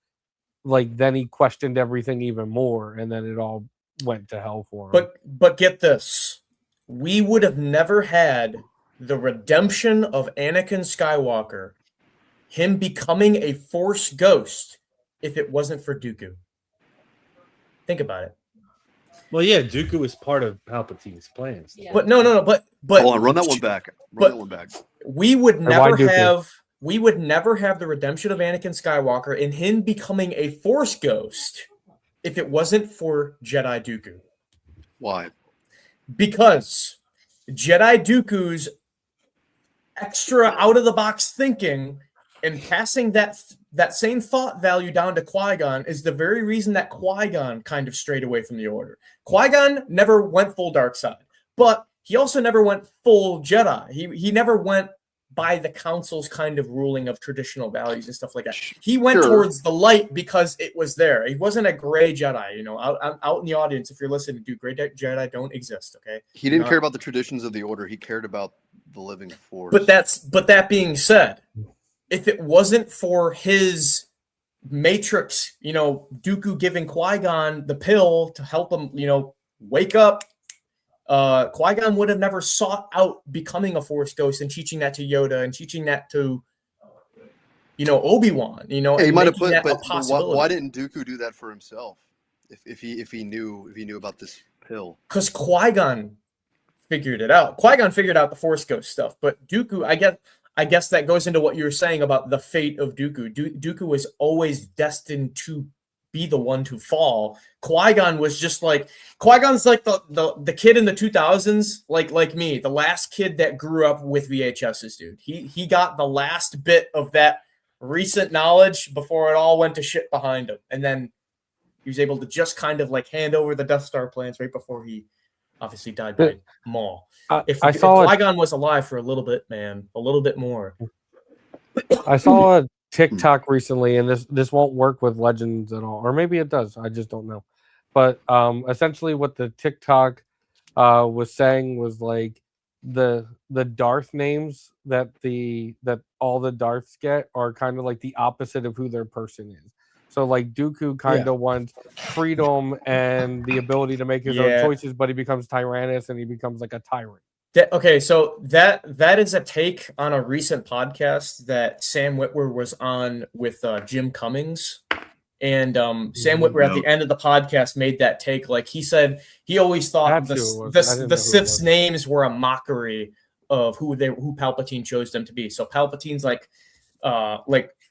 like then he questioned everything even more, and then it all went to hell for him. But get this. We would have never had the redemption of Anakin Skywalker, him becoming a Force ghost, if it wasn't for Dooku. Think about it. Well, yeah, Dooku was part of Palpatine's plans. Yeah. But no, but Hold on, run that one back. but- That one back. we would Or why never Dooku? have the redemption of Anakin Skywalker and him becoming a Force ghost if it wasn't for Jedi Dooku. Why? Because Jedi Dooku's extra out of the box thinking and passing that same thought value down to Qui-Gon is the very reason that Qui-Gon kind of strayed away from the Order. Qui-Gon never went full dark side, but he also never went full Jedi. He never went by the Council's kind of ruling of traditional values and stuff like that. He went Sure. towards the light because it was there. He wasn't a gray Jedi. You know, out in the audience, if you're listening, dude, gray Jedi don't exist. Okay. He didn't Not- care about the traditions of the Order. He cared about the living Force. But that being said, if it wasn't for his Matrix, you know, Dooku giving Qui-Gon the pill to help him, you know, wake up, Qui-Gon would have never sought out becoming a Force ghost and teaching that to Yoda and teaching that to, you know, Obi-Wan. You know, yeah, he and might have making put. that a But possibility. why didn't Dooku do that for himself? If he knew about this pill. Because Qui-Gon figured it out. Qui-Gon figured out the Force Ghost stuff, but Dooku, I guess that goes into what you were saying about the fate of Dooku. Dooku was always destined to be the one to fall. Qui-Gon was just like Qui-Gon's like the kid in the 2000s, like me, the last kid that grew up with VHSs, dude. He got the last bit of that recent knowledge before it all went to shit behind him, and then he was able to just kind of like hand over the Death Star plans right before he obviously died by Maul. If Qui-Gon was alive for a little bit, man, a little bit more. I saw a TikTok recently, and this won't work with Legends at all, or maybe it does. I just don't know. But essentially, what the TikTok was saying was like the Darth names that all the Darths get are kind of like the opposite of who their person is. So like Dooku kind of wants freedom and the ability to make his own choices, but he becomes Tyrannus and he becomes like a tyrant. So that is a take on a recent podcast that Sam Witwer was on with Jim Cummings. And Sam Witwer at the end of the podcast made that take. Like he said, he always thought the Sith's names were a mockery of who Palpatine chose them to be. So Palpatine's like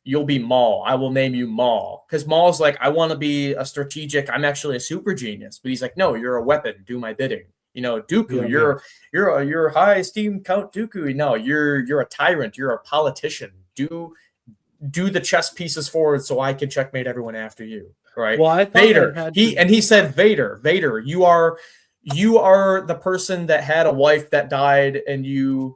you'll be Maul. I will name you Maul. Because Maul's like, I want to be a strategic. I'm actually a super genius. But he's like, no, you're a weapon. Do my bidding. You know, Dooku, you're a high esteemed Count Dooku. No, you're a tyrant. You're a politician. Do the chess pieces forward so I can checkmate everyone after you. Right? Well, I thought Vader. He said, Vader, you are the person that had a wife that died, and you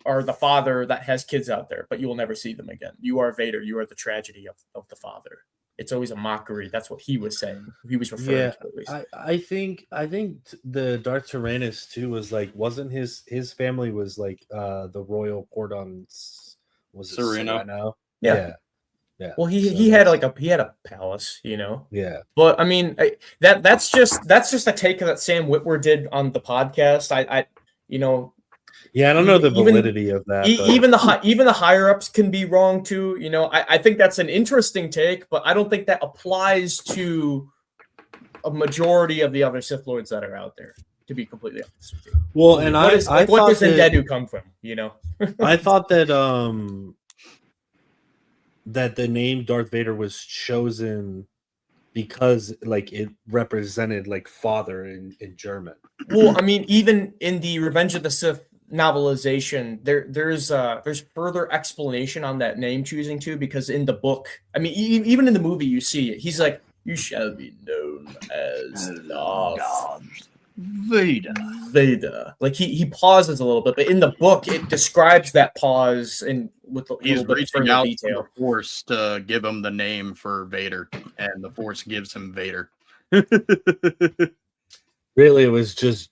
are the father that has kids out there, but you will never see them again. You are Vader. You are the tragedy of the father. It's always a mockery. That's what he was saying. He was referring to at least. I think the Darth Tyrannus too was like, wasn't his family was like the royal court on Sereno? Yeah. Well, he had a palace, you know. Yeah. But I mean, that's just a take that Sam Witwer did on the podcast. I Yeah, I don't know the validity of that. Even the higher ups can be wrong too. You know, I think that's an interesting take, but I don't think that applies to a majority of the other Sith Lords that are out there. To be completely honest with you. Well, and what does Endedu come from? You know, I thought that that the name Darth Vader was chosen because like it represented like father in German. Well, I mean, even in the Revenge of the Sith novelization, there's further explanation on that name choosing too, because in the book, I mean, even in the movie, you see it. He's like, "You shall be known as Darth Vader." Like he pauses a little bit, but in the book, it describes that pause and with a He's little bit reaching further out detail. to the Force to give him the name for Vader, and the Force gives him Vader. Really, it was just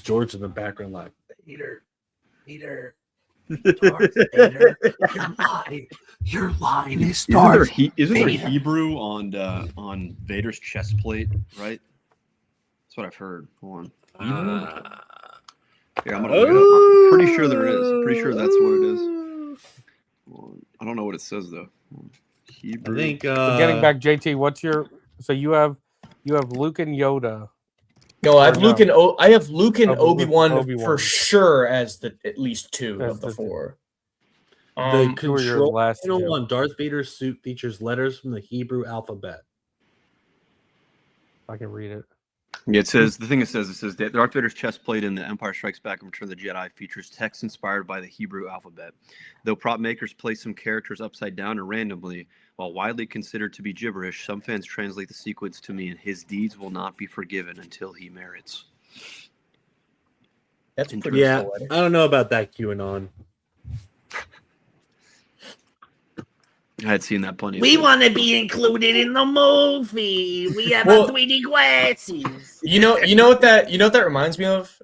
George in the background, like Vader, Darth Vader, your line is Darth. Isn't there Hebrew on Vader's chest plate? Right. That's what I've heard. Hold on. Yeah, I'm gonna look it up. I'm pretty sure there is. Pretty sure that's what it is. I don't know what it says though. Hebrew. I think Getting back, JT, what's your? So you have Luke and Yoda No, I have Luke and Obi-Wan Obi-Wan for sure as the at least two As of the the two. four. The who are your control last panel two? on Darth Vader's suit features letters from the Hebrew alphabet. I can read it. Yeah, it says that Darth Vader's chest plate in The Empire Strikes Back and Return of the Jedi features text inspired by the Hebrew alphabet. Though prop makers place some characters upside down or randomly, while widely considered to be gibberish, some fans translate the sequence to mean his deeds will not be forgiven until he merits. That's pretty Yeah, poetic. I don't know about that QAnon. I had seen that plenty. We want to be included in the movie. We have Well, a 3D glasses. You know what that reminds me of?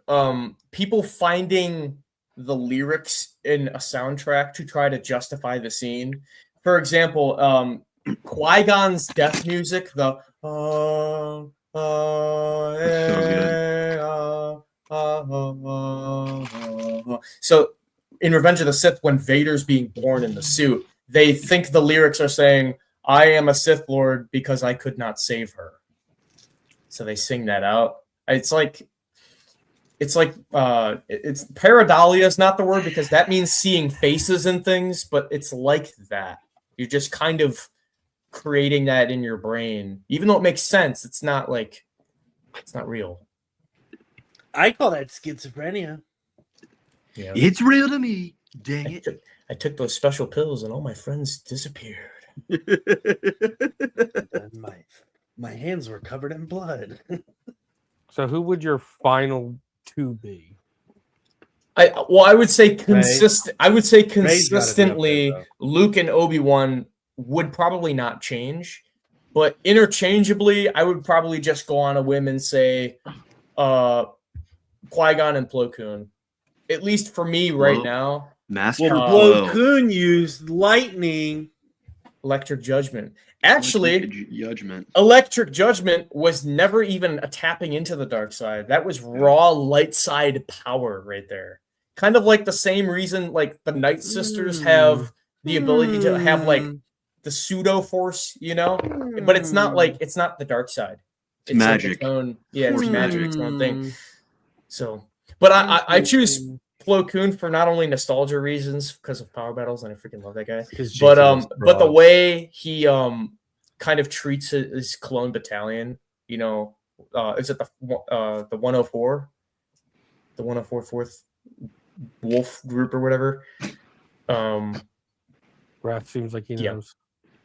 People finding the lyrics in a soundtrack to try to justify the scene. For example, Qui-Gon's death music, the so in Revenge of the Sith, when Vader's being born in the suit, they think the lyrics are saying, "I am a Sith Lord because I could not save her." So they sing that out. It's pareidolia is not the word because that means seeing faces and things, but it's like that. You're just kind of creating that in your brain, even though it makes sense. It's not real. I call that schizophrenia. Yeah. It's real to me. Dang it. I took those special pills and all my friends disappeared. And my hands were covered in blood. So who would your final two be? I would say Ray's gotta be up consistently there, Luke and Obi-Wan would probably not change, but interchangeably I would probably just go on a whim and say Qui-Gon and Plo Koon. At least for me right now. Master Well, Plo. Plo Koon used lightning. Electric Judgment. Actually, Judgment. Electric Judgment was never even a tapping into the dark side. That was raw light side power right there. Kind of like the same reason like the Night Sisters have the ability to have like the pseudo force, but it's not the dark side. It's magic. Like its own, it's magic, its own thing. So, but I choose Plo Koon for not only nostalgia reasons because of Power Battles, and I freaking love that guy. But the way he kind of treats his clone battalion, is it the 104, the 104th Wolf Group or whatever. Raph seems like he knows.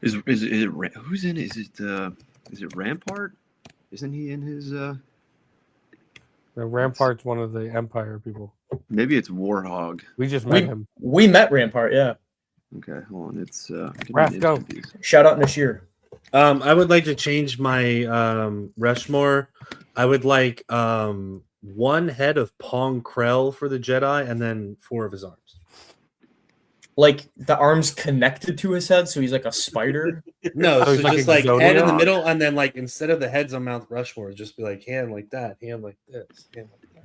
Is it who's in it? Is it Rampart? Isn't he in his? The Rampart's one of the Empire people. Maybe it's Warhog. We just met him. We met Rampart, yeah. Okay, hold on. It's Raph, go. Shout out Nashir. I would like to change my Rushmore. I would like one head of Pong Krell for the Jedi, and then 4 of his arms. Like the arms connected to his head, so he's like a spider. No, so like just a like head in the Zodiac? middle, and then like instead of the heads on Mount Rushmore, just be like hand like that, hand like this, hand like that.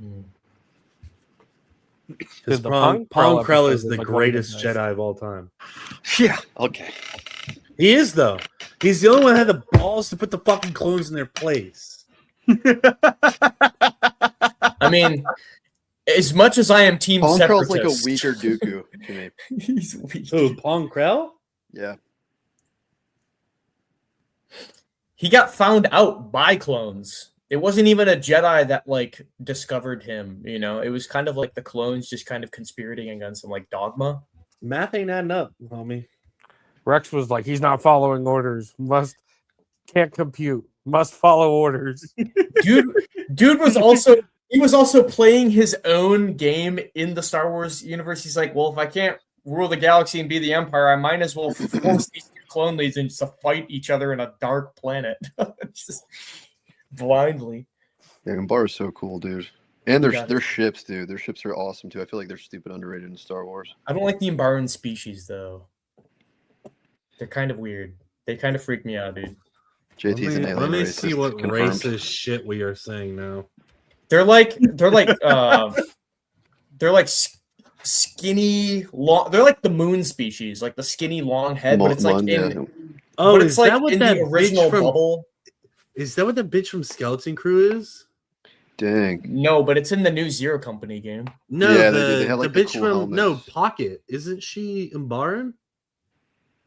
Because Dude, the Pong Krell Krell is episode the is, like, greatest one of the best. Jedi of all time. Yeah. Okay. He is though. He's the only one that had the balls to put the fucking clones in their place. I mean, as much as I am Team Pong Krell's like a Separatist, weaker Dooku to me. he's weak. Who, Pong Krell? Yeah. He got found out by clones. It wasn't even a Jedi that like discovered him. It was kind of like the clones just kind of conspirating against him, like Dogma. Math ain't adding up, homie. Rex was like, he's not following orders. Can't compute. Must follow orders. Dude was also playing his own game in the Star Wars universe. He's like, well, if I can't rule the galaxy and be the Empire, I might as well force these two clone legions to fight each other in a dark planet. Just blindly. Yeah, Gambar is so cool, dude. And Yeah. their ships, dude. Their ships are awesome too. I feel like they're stupid underrated in Star Wars. I don't like the Imbaran species though. They're kind of weird. They kind of freak me out, dude. JT's an alien Let me racist, see what confirmed. racist shit we are saying now. They're like skinny long. They're like the moon species, like the skinny long head, but it's like Oh, but is it's like that what in that the original bitch from? bubble. Is that what the bitch from Skeleton Crew is? Dang. No, but it's in the new Zero Company game. No, Yeah, the, they have, like, the the bitch cool from helmets. Pocket. Isn't she Umbaran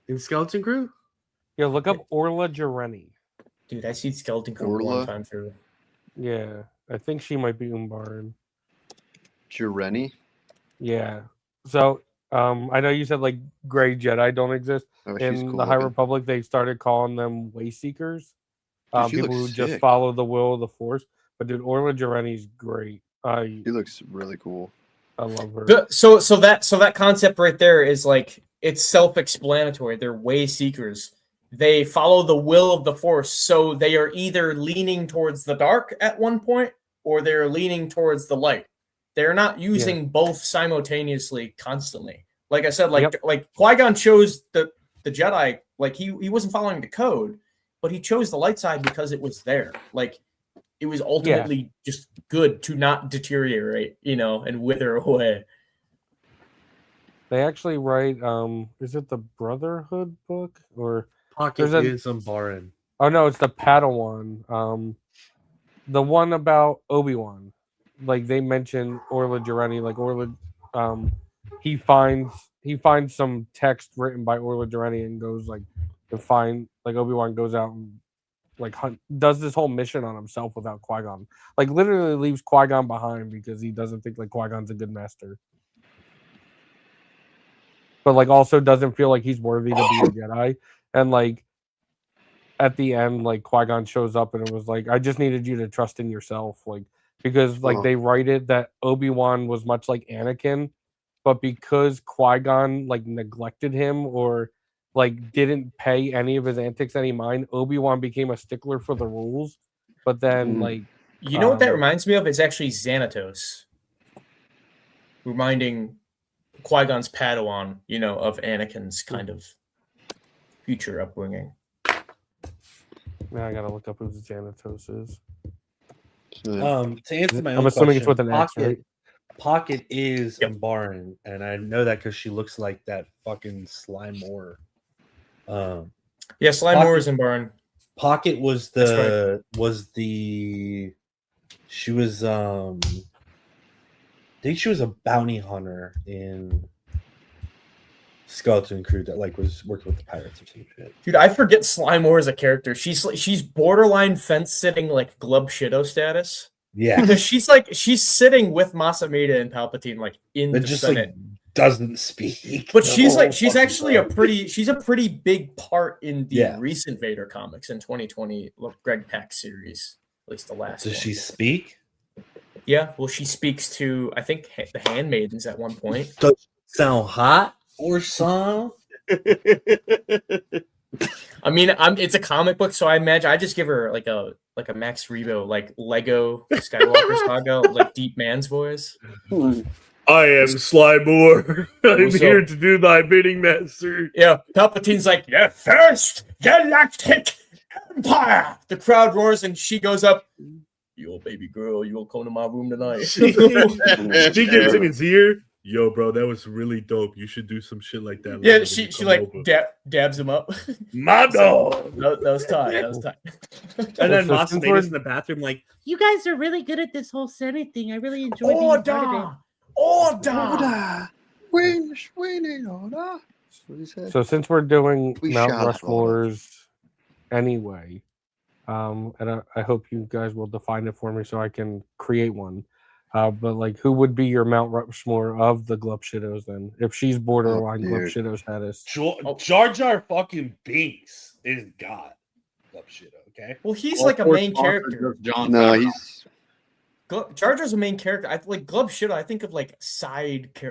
in Skeleton Crew? Yeah, look up Orla Jareni. Dude, I see Skeleton Crew Orla? one time through. Yeah, I think she might be Umbaran. Jareni? Yeah. So, I know you said like Gray Jedi don't exist. Oh, she's In cool the High looking. Republic, they started calling them way seekers. Dude, she People looks who just sick. follow the will of the Force. But dude, Orla Jareni's great. I She looks really cool. love her. So that concept right there is like it's self-explanatory. They're way seekers. They follow the will of the Force, so they are either leaning towards the dark at one point or they're leaning towards the light. They're not using both simultaneously constantly. Like I said, like Qui-Gon chose the Jedi, like he wasn't following the code, but he chose the light side because it was there. Like it was ultimately just good to not deteriorate, and wither away. They actually write. Is it the Brotherhood book or Pocket There's a- is Umbaran. Oh no, it's the Padawan. The one about Obi-Wan. Like they mention Orla Jareni. Like Orla, he finds some text written by Orla Jareni and goes like to find like Obi-Wan goes out and like does this whole mission on himself without Qui-Gon. Like literally leaves Qui-Gon behind because he doesn't think like Qui-Gon's a good master. But like also doesn't feel like he's worthy to be a Jedi. And like at the end, like Qui-Gon shows up and it was like, I just needed you to trust in yourself. Like because like they write it that Obi-Wan was much like Anakin, but because Qui-Gon like neglected him or like didn't pay any of his antics any mind, Obi-Wan became a stickler for the rules. But then like You know what that reminds me of? It's actually Xanatos. Reminding Qui-Gon's Padawan, of Anakin's kind of future upbringing. now I gotta look up who Xanatos is. To answer my own I'm assuming it's question, with an X, right? Pocket is Yep. Umbaran, and I know that because she looks like that fucking Slime Moore. Yeah, Slime Moore is in Barn. Pocket was That's she was I think she was a bounty hunter in Skeleton Crew that like was working with the pirates or some shit. Dude, I forget Slime Moore as a character. She's borderline fence sitting like Glub Shido status. Yeah. she's sitting with Masameda and Palpatine like in That the just Senate. like doesn't speak. But the she's whole actually fucking time. she's a pretty big part in the Yeah. recent Vader comics in 2020 Greg Pak series, at least the last Does one. she speak? Yeah, well, she speaks to I think the handmaidens at one point. Does she sound hot or some? I mean, it's a comic book, so I imagine I just give her like a Max Rebo like Lego Skywalker saga like deep man's voice. I am Slime Moore. I'm What's here up? to do thy bidding, master. Yeah, Palpatine's like, "Your first galactic empire." The crowd roars, and she goes up. Yo, baby girl, you will come to my room tonight. She gets in his ear. Yo, bro, that was really dope. You should do some shit like that. Yeah, later when she you come like over. dabs him up. My dog. That was tight. That was tight. And then So Moss since made we're- us in the bathroom like, You guys are really good at this whole Senate thing. I really enjoy being a part of Order! Order. So since we're doing We Mount shall have Rushmores anyway, and I hope you guys will define it for me so I can create one. But like, who would be your Mount Rushmore of the Glub Shidos then? If she's borderline Glub dude. Shido status. Jar Jar fucking Binks is God. Love shit, okay? Well, he's like a main character. John No, Favreau. he's Jar Jar's a main character. I like Glub Shido. I think of like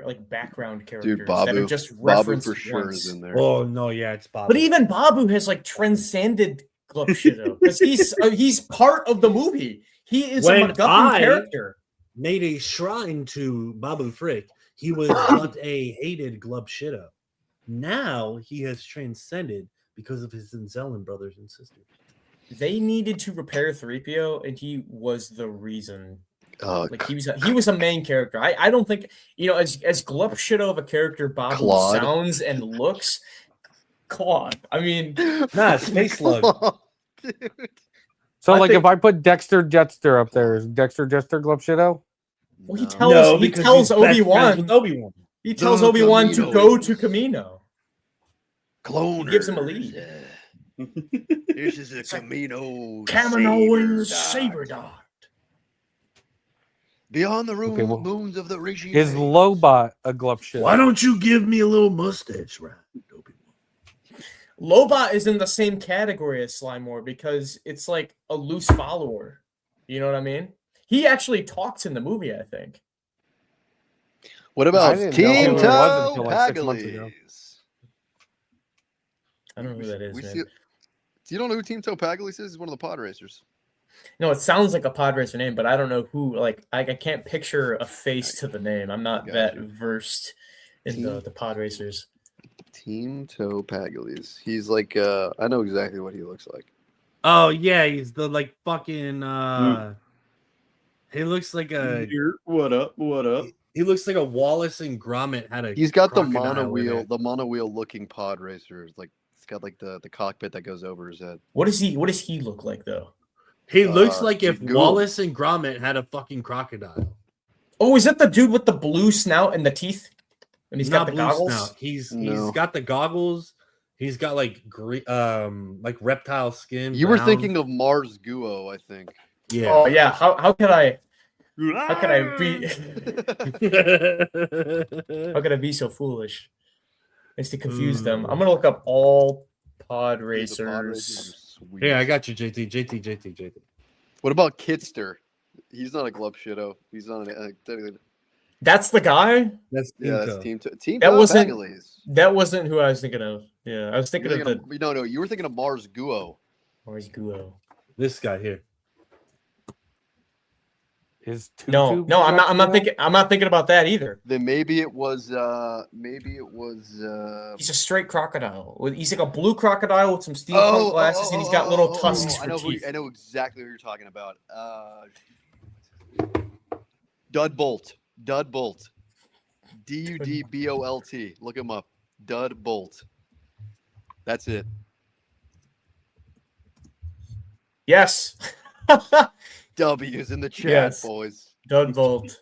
like background characters that are Babu. just Babu referenced for sure once. is in there. Oh no, yeah, it's Bob. But even Babu has like transcended Glub Shido because he's part of the movie. He is a When MacGuffin character. made a shrine to Babu Frick, he was but a hated Glub Shido. Now he has transcended because of his Zenzellan brothers and sisters. They needed to repair 3PO, and he was the reason. Uh, Like he was a main character. I don't think as Glub Shido of a character Babu Claude. sounds and looks. Claude. I mean, Nah, Space Lug. Dude. So, I like, think- if I put Dexter Jetster up there, is Dexter Jetster Glove Well, he No. tells No, he because tells he's best friends Obi-Wan. with Obi-Wan. He tells The Obi-Wan to Camino go is- to Camino. Cloners. He gives him a lead. This is a Camino. Camino and Saber Saber Dot. Beyond the Okay, well, moons of the Rishi. Is Lobot a Glove Shido? Why don't you give me a little mustache, right? Lobot is in the same category as Slimore because it's like a loose follower. You know what I mean? He actually talks in the movie, I think. What I about didn't know Team who it was Toe until, like, 6 months ago. Paglis? I don't know who that is, We man. see- You don't know who Team Toe Paglis is? He's one of the pod racers. No, it sounds like a pod racer name, but I don't know who. Like, I can't picture a face to the name. I'm not that Gotcha. versed in the pod racers. Team Toe Paglis. He's like, I know exactly what he looks like. Oh yeah, he's the like fucking. He looks like a. What up? What up? He looks like a Wallace and Gromit had a. He's got the crocodile in it. monowheel looking pod racer. Like it's got like the cockpit that goes over his head. What does he look like though? He looks like if Google. Wallace and Gromit had a fucking crocodile. Oh, is that the dude with the blue snout and the teeth? And he's got Not the blue goggles. snout. He's No. got the goggles. He's got like like reptile skin. You were brown. thinking of Mars Guo, I think. Yeah. Oh yeah. How could I be how could I be so foolish? It's to confuse them. I'm gonna look up all pod Dude, the pod racers. racers are sweet. Yeah, I got you, JT. What about Kitster? He's not a glove shitto. He's not an. That's the guy. That's Yeah, that's Tinko. Team Toe. Team That Toe wasn't- Paglis. That wasn't who I was thinking of. Yeah, I was You thinking were of the no, you were thinking of Mars Guo. Where's Guo? This guy here. Is No, Tutu no, I'm Glove not Shido? thinking about that either. Then maybe it was. He's a straight crocodile. He's like a blue crocodile with some steampunk glasses, and he's got little tusks I for know teeth. I know exactly what you're talking about. Dudbolt. Dudbolt. Dudbolt. Look him up. Dudbolt. That's it. Yes. W's in the chat, Yes. boys. Dudbolt.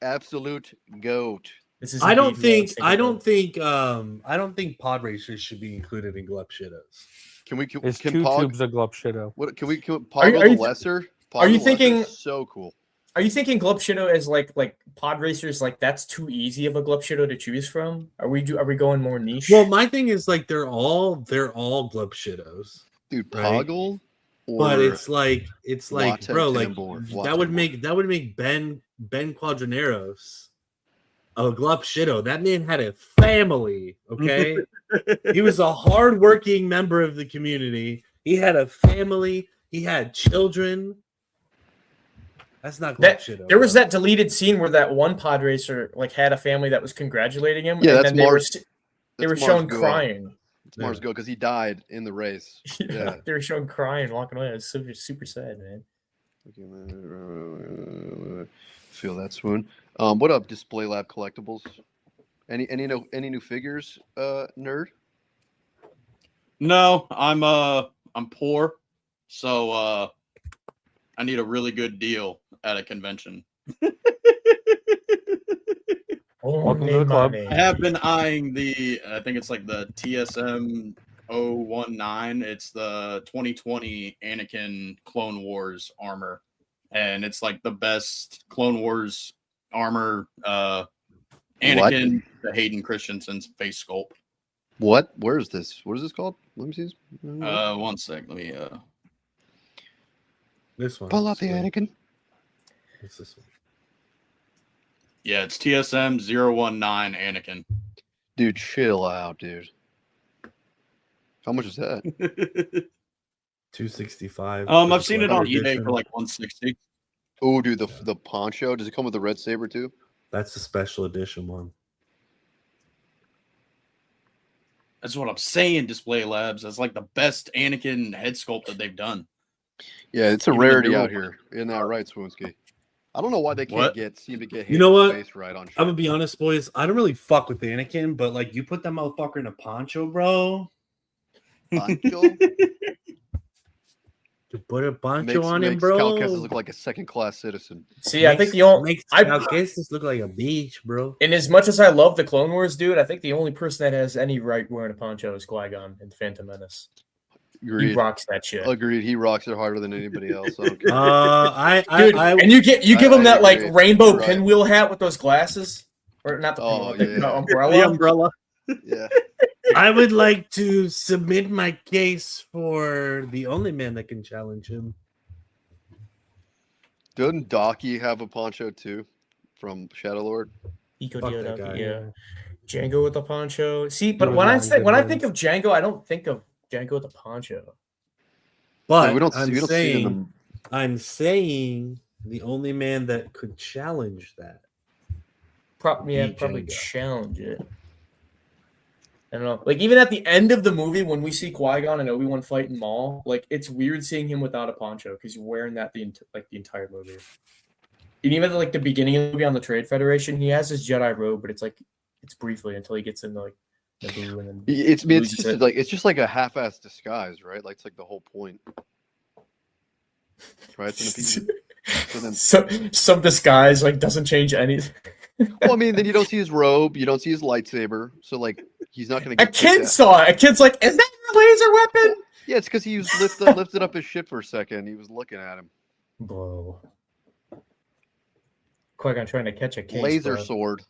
Absolute goat. This is I don't indeed think what I was don't think I don't think pod racers should be included in Glub Shitos. Can we? Is Can two Pog? tubes a Glove Shido? What can we? Can Are you- Poggle are you- the lesser? are you Poggle the lesser thinking- is so cool? Are you thinking Glupshido as like pod racers? Like that's too easy of a Glupshido to choose from? Are we going more niche? Well, my thing is like they're all Glub Shitos. Dude, Right. Poggle. But or- it's like Latte bro, like Tambor. that would make Ben Quadraneros a Glub Shido. That man had a family, okay? He was a hardworking member of the community. He had a family, he had children. That's not Glub Shido. There was bro. that deleted scene where that one pod racer like had a family that was congratulating him. Yeah, and that's then they were, Mars- they were that's shown Mars Guo. crying. It's Mars Go because he died in the race. Yeah. They were shown crying, walking away. It was super sad, man. Feel that swoon. What up, Display Lab Collectibles? Any new figures, nerd? No, I'm poor, so I need a really good deal at a convention. Welcome to the club. I have been eyeing I think it's like the TSM 019. It's the 2020 Anakin Clone Wars armor. And it's like the best Clone Wars armor. Anakin, the Hayden Christensen's face sculpt. What? Where is this? What is this called? Let me see. One sec. Let me This one. Pull up the Anakin. What's this one? Yeah, it's TSM 019 Anakin. Dude, chill out, dude. How much is that? 265. I've seen it on Edition. eBay for like 160. Oh, dude, the poncho. Does it come with the red saber too? That's the special edition one. That's what I'm saying, Display Labs. That's like the best Anakin head sculpt that they've done. Yeah, it's a Even the rarity newer out here. Isn't that right, Swoonsky? I don't know why they can't What? seem to get You know Hayden's what? face right on shit. I'm gonna be honest, boys. I don't really fuck with Anakin, but like you put that motherfucker in a poncho, bro. Poncho? Give To put a poncho Makes, on him, makes bro. Cal Kestis look like a second-class citizen. See, I think the only makes I Cal Kestis look like a beach, bro. in as much as I love the Clone Wars, dude, I think the only person that has any right wearing a poncho is Qui-Gon in Phantom Menace. Agreed. He rocks that shit. Agreed. He rocks it harder than anybody else. I don't care. Dude, and you give him that like agree. rainbow You're right. pinwheel hat with those glasses, or not the Oh, pinwheel, the yeah. umbrella. The umbrella. Yeah. I would like to submit my case for the only man that can challenge him. Doesn't Docky have a poncho too from Shadowlord? Eco Fuck Dio that Ducky, guy. yeah. Django with the poncho. See, but was when I on say good when I ones. think of Django, I don't think of Django with the poncho. But we don't I'm see it saying, in them. I'm saying the only man that could challenge that. Probably Django. challenge it. I don't know. Like even at the end of the movie, when we see Qui-Gon and Obi-Wan fighting Maul, like it's weird seeing him without a poncho because he's wearing that the entire movie. And even at like the beginning of the movie on the Trade Federation, he has his Jedi robe, but it's briefly until he gets into like Naboo and then It's loses just it. like it's just like a half-ass disguise, right? Like it's like the whole point, right? So then, some disguise like doesn't change anything. well, I mean, then you don't see his robe, you don't see his lightsaber, so like he's not gonna A get kicked kid out. saw it. A kid's like, "Is that your laser weapon?" Yeah, it's because he was lifted up his shit for a second. He was looking at him. Bro, Qui-Gon trying to catch a case. Laser bro. sword.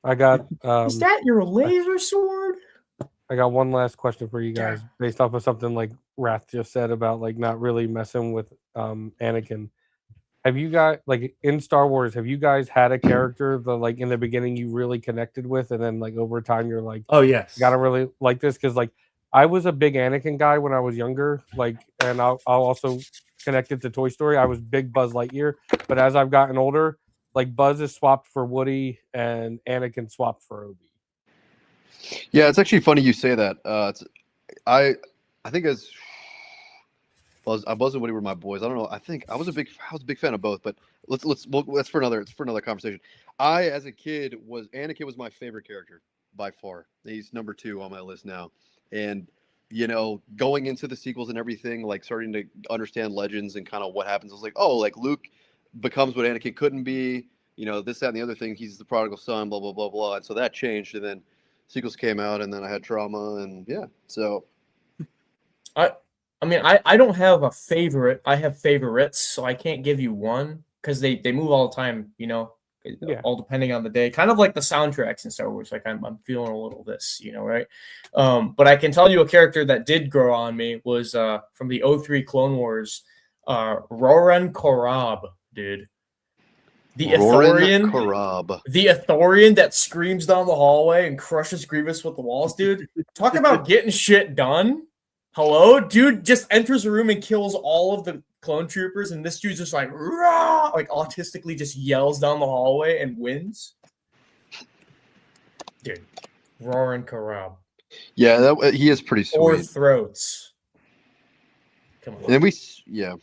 I got Is that your laser sword? I got one last question for you guys, based off of something like Wrath just said about like not really messing with Anakin. Have you guys like in Star Wars? Have you guys had a character that like in the beginning you really connected with, and then like over time you're like, Oh yes, gotta really like this? Because like I was a big Anakin guy when I was younger, like, and I'll also connect it to Toy Story. I was big Buzz Lightyear, but as I've gotten older, like Buzz is swapped for Woody and Anakin swapped for Obi. Yeah, it's actually funny you say that. I think as Buzz and Woody were my boys. I don't know. I think I was a big fan of both. But that's for another conversation. As a kid Anakin was my favorite character by far. He's number 2 on my list now. And going into the sequels and everything, like starting to understand Legends and kind of what happens, I was like, oh, like Luke becomes what Anakin couldn't be. This, that, and the other thing. He's the prodigal son. Blah blah blah blah. And so that changed. And then sequels came out, and then I had trauma, and yeah. So I mean, I don't have a favorite. I have favorites, so I can't give you one because they move all the time, Yeah. all depending on the day. Kind of like the soundtracks in Star Wars. Like I'm feeling a little this, right? But I can tell you a character that did grow on me was from the 03 Clone Wars, Roran Korab, dude. The Ithorian, the Ithorian that screams down the hallway and crushes Grievous with the walls, dude. Talk about getting shit done. Hello, dude just enters a room and kills all of the clone troopers, and this dude's just like, rah! Like autistically just yells down the hallway and wins. Dude, Roran Korab. Yeah, he is pretty sweet. Or throats. Come on. And then yeah.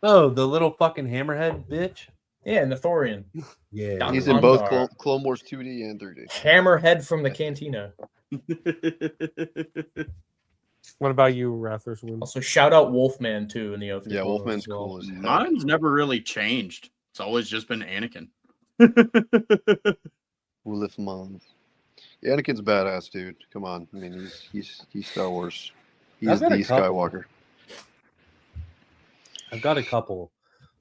Oh, the little fucking hammerhead bitch. Yeah, and the Thorian. Yeah, He's in both Clone Wars 2D and 3D. Hammerhead from the Cantina. What about you, Ratherswood? Also, shout out Wolfman too in the 03. Yeah, Clone Wars Wolfman's as well. cool as hell. Mine's never really changed. It's always just been Anakin. Wolfman. Yeah, Anakin's a badass, dude. Come on. I mean, he's Star Wars. He's the Skywalker. I've got a couple.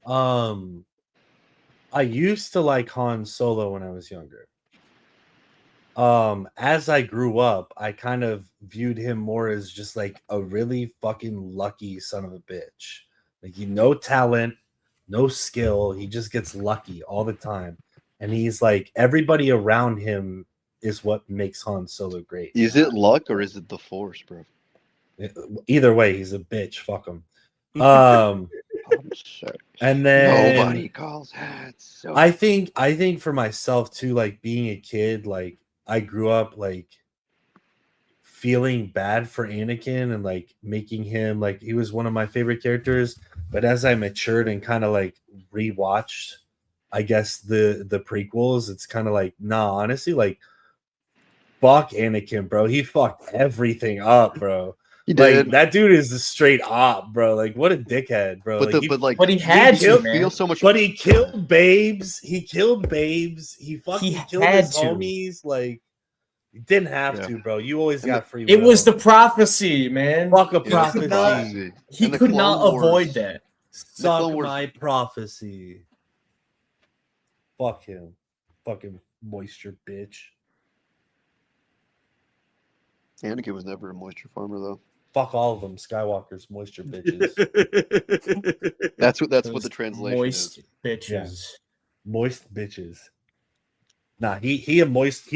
I used to like Han Solo when I was younger. As I grew up, I kind of viewed him more as just like a really fucking lucky son of a bitch. Like no talent, no skill. He just gets lucky all the time. And he's like, everybody around him is what makes Han Solo great. Is it luck or is it the Force, bro? Either way, he's a bitch. Fuck him. And then nobody calls that. So I think for myself too, like being a kid, like I grew up like feeling bad for Anakin and like making him like he was one of my favorite characters. But as I matured and kind of like rewatched, I guess the prequels, it's kind of like, nah, honestly, like fuck Anakin, bro. He fucked everything up, bro. He Like did. that dude is a straight op, bro. Like what a dickhead, bro. But Like, But he had he to, killed- man. feels so much. but he killed babes. He killed babes. He fucking He killed had his to. homies. Like you didn't have Yeah. to, bro. You always And got free will. It was the prophecy, man. fuck a Yeah, it's the prophecy. prophecy. He And the could not Clone Wars- avoid that. Suck Clone Wars- my prophecy. Fuck him. Fucking moisture bitch. Anakin was never a moisture farmer though. Fuck all of them. Skywalker's moisture bitches. That's what Those the translation moist is. bitches. Moist bitches. Nah, he a moist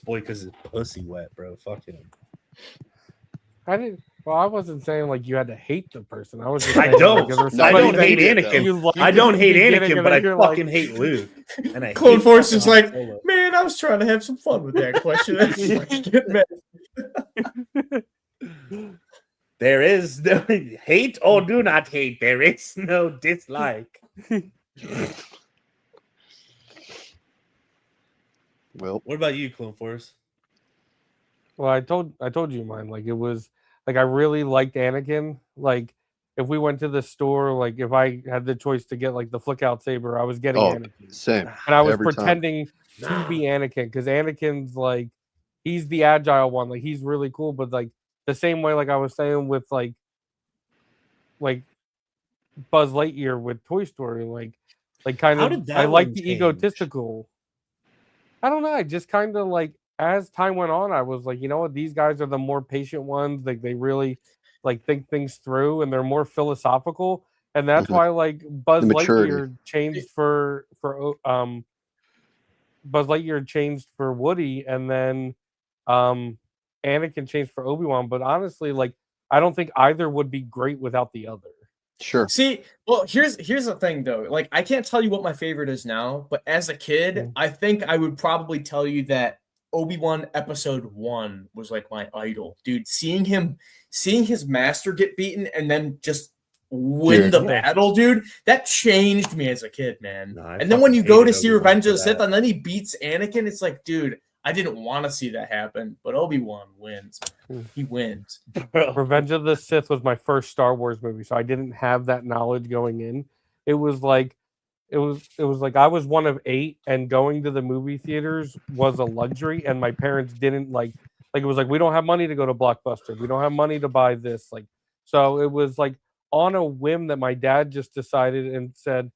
boy because his pussy wet, bro. Fuck him. I didn't. Well, I wasn't saying like you had to hate the person. I was just I saying, don't. Like, if there's No, I I somebody don't didn't hate hate it, Anakin. you like I don't at hate the beginning, Anakin, and but I then you're fucking like, hate Luke. And I Clone hate Force fucking is Han like, Solo. man, I was trying to have some fun with that question. There is no hate or do not hate. There is no dislike. Well, What about you, Clone Force? well, I told you mine. Like it was like I really liked Anakin. Like if we went to the store, like if I had the choice to get like the flick out saber, I was getting oh, Anakin. same. And I was every time. pretending to be Anakin because Anakin's like he's the agile one. Like he's really cool, but like the same way like I was saying with like Buzz Lightyear with Toy Story, like kind How of did that I like one the change? egotistical. I don't know. I just kind of like as time went on, I was like, you know what, these guys are the more patient ones. Like they really like think things through and they're more philosophical. And that's Mhm. why like Buzz The maturity. Lightyear changed for Buzz Lightyear changed for Woody, and then Anakin changed for Obi-Wan. But honestly, like I don't think either would be great without the other. Sure. See, well, here's the thing though. Like, I can't tell you what my favorite is now, but as a kid, Mm. I think I would probably tell you that Obi-Wan Episode 1 was like my idol, dude. Seeing his master get beaten and then just win Dude. the Yeah. battle, dude, that changed me as a kid, man. No, I and then when you fucking go to hated see Obi-Wan Revenge for of the Sith that. and then he beats Anakin, it's like, dude, I didn't want to see that happen, but Obi-Wan wins. Mm. He wins. Revenge of the Sith was my first Star Wars movie, so I didn't have that knowledge going in. It was like I was one of 8, and going to the movie theaters was a luxury, and my parents didn't like it was like we don't have money to go to Blockbuster, we don't have money to buy this, like so it was like on a whim that my dad just decided and said,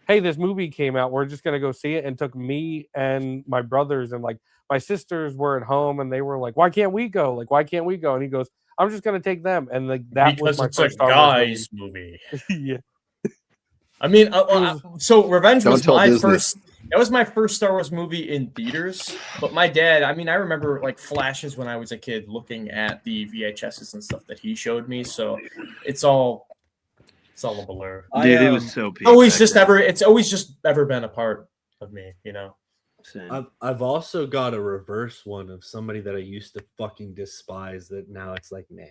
hey, this movie came out, we're just gonna go see it, and took me and my brothers, and like my sisters were at home and they were like, why can't we go? Like, why can't we go? And he goes, I'm just gonna take them. And like that was my first Star Wars movie. movie. Yeah. I mean, so Revenge Don't was tell my Disney. first. That was my first Star Wars movie in theaters. But my dad, I mean, I remember like flashes when I was a kid looking at the VHSs and stuff that he showed me. So it's all a blur. Dude, it was so peak. It's always just ever been a part of me, you know. Same. I've also got a reverse one of somebody that I used to fucking despise that now it's like, man.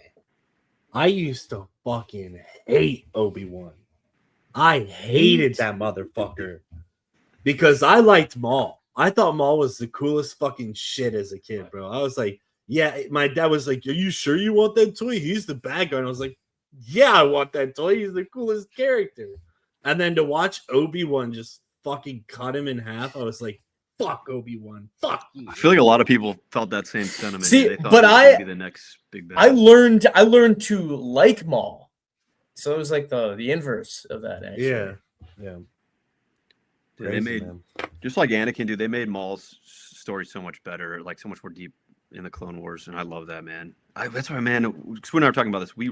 I used to fucking hate Obi-Wan. I hated that motherfucker because I liked Maul. I thought Maul was the coolest fucking shit as a kid, bro. I was like, yeah, my dad was like, are you sure you want that toy? He's the bad guy. And I was like, yeah, I want that toy. He's the coolest character. And then to watch Obi-Wan just fucking cut him in half, I was like, fuck Obi-Wan. Fuck you. I feel like a lot of people felt that same sentiment. See, they thought but he was gonna be the next big bad. I learned to like Maul. So it was like the inverse of that, actually. Yeah. Dude, they Crazy, made man. just like Anakin, dude. They made Maul's story so much better, like so much more deep in the Clone Wars, and I love that, man. That's why, man. Because we were talking about this. We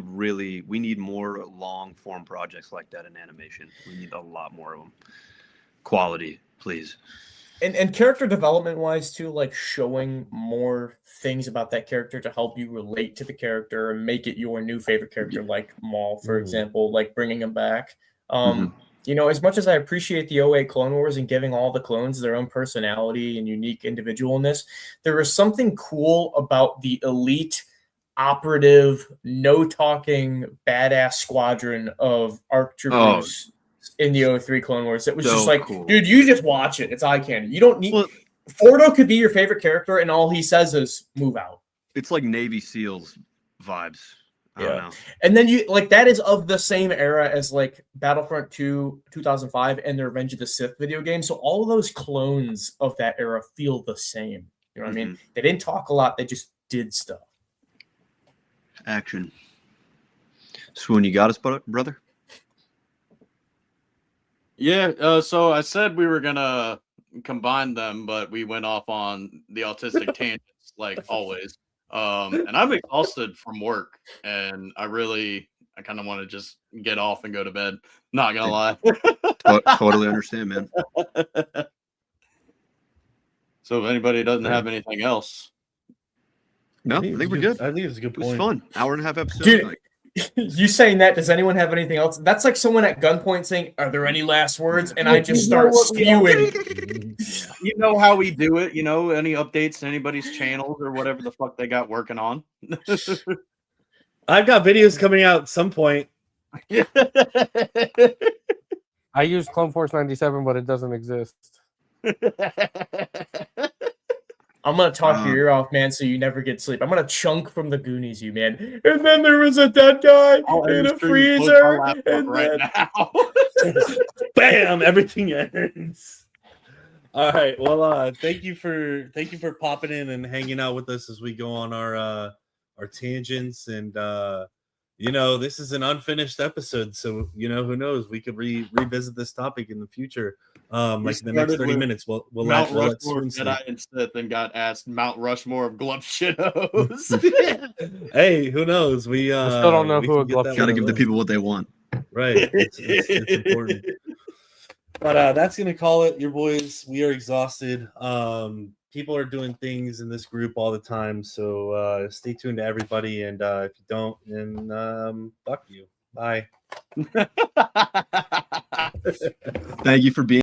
need more long form projects like that in animation. We need a lot more of them. Quality, please. And character development wise too, like showing more things about that character to help you relate to the character and make it your new favorite character, like Maul, for example, like bringing him back. You know, as much as I appreciate the 08 Clone Wars and giving all the clones their own personality and unique individualness, there was something cool about the elite operative, no talking, badass squadron of ARC troopers in the 03 Clone Wars. It was So just like, cool. dude, you just watch it. It's eye candy. You don't need. Well, Fordo could be your favorite character, and all he says is "move out." it's like Navy SEALs vibes. I don't know. And then you like that is of the same era as like Battlefront 2 2005 and the Revenge of the Sith video game. So all of those clones of that era feel the same. You know what I mean? They didn't talk a lot, they just did stuff. Action. Swoon, you got us, brother? Yeah, so I said we were gonna combine them, but we went off on the autistic tangents like always. And I'm exhausted from work, and I kind of want to just get off and go to bed. Not gonna lie. Totally understand, man. So if anybody doesn't have anything else, no, I think we're good. I think it's a good It was point. fun. Hour and a half episode. Dude, like, you saying that, does anyone have anything else? That's like someone at gunpoint saying, "Are there any last words?" And I just start spewing. you know how we do it. You know, any updates to anybody's channels or whatever the fuck they got working on. I've got videos coming out at some point. I use Clone Force 97, but it doesn't exist. I'm gonna talk your ear off, man, so you never get sleep. I'm gonna chunk from the Goonies, you man. And then there was a dead guy in a freezer. And right now. Bam! Everything ends. All right. Well, thank you for popping in and hanging out with us as we go on our tangents. And this is an unfinished episode, so who knows? We could revisit this topic in the future. Like in the next 30 minutes, we'll Mount let Rushmore Jedi and Sith and got asked Mount Rushmore of glove shittos. Hey, who knows? We still don't know who a glove got to give the people what they want. Right. It's important. But that's gonna call it, your boys. We are exhausted. People are doing things in this group all the time, so stay tuned to everybody. And if you don't, then fuck you. Bye. Thank you for being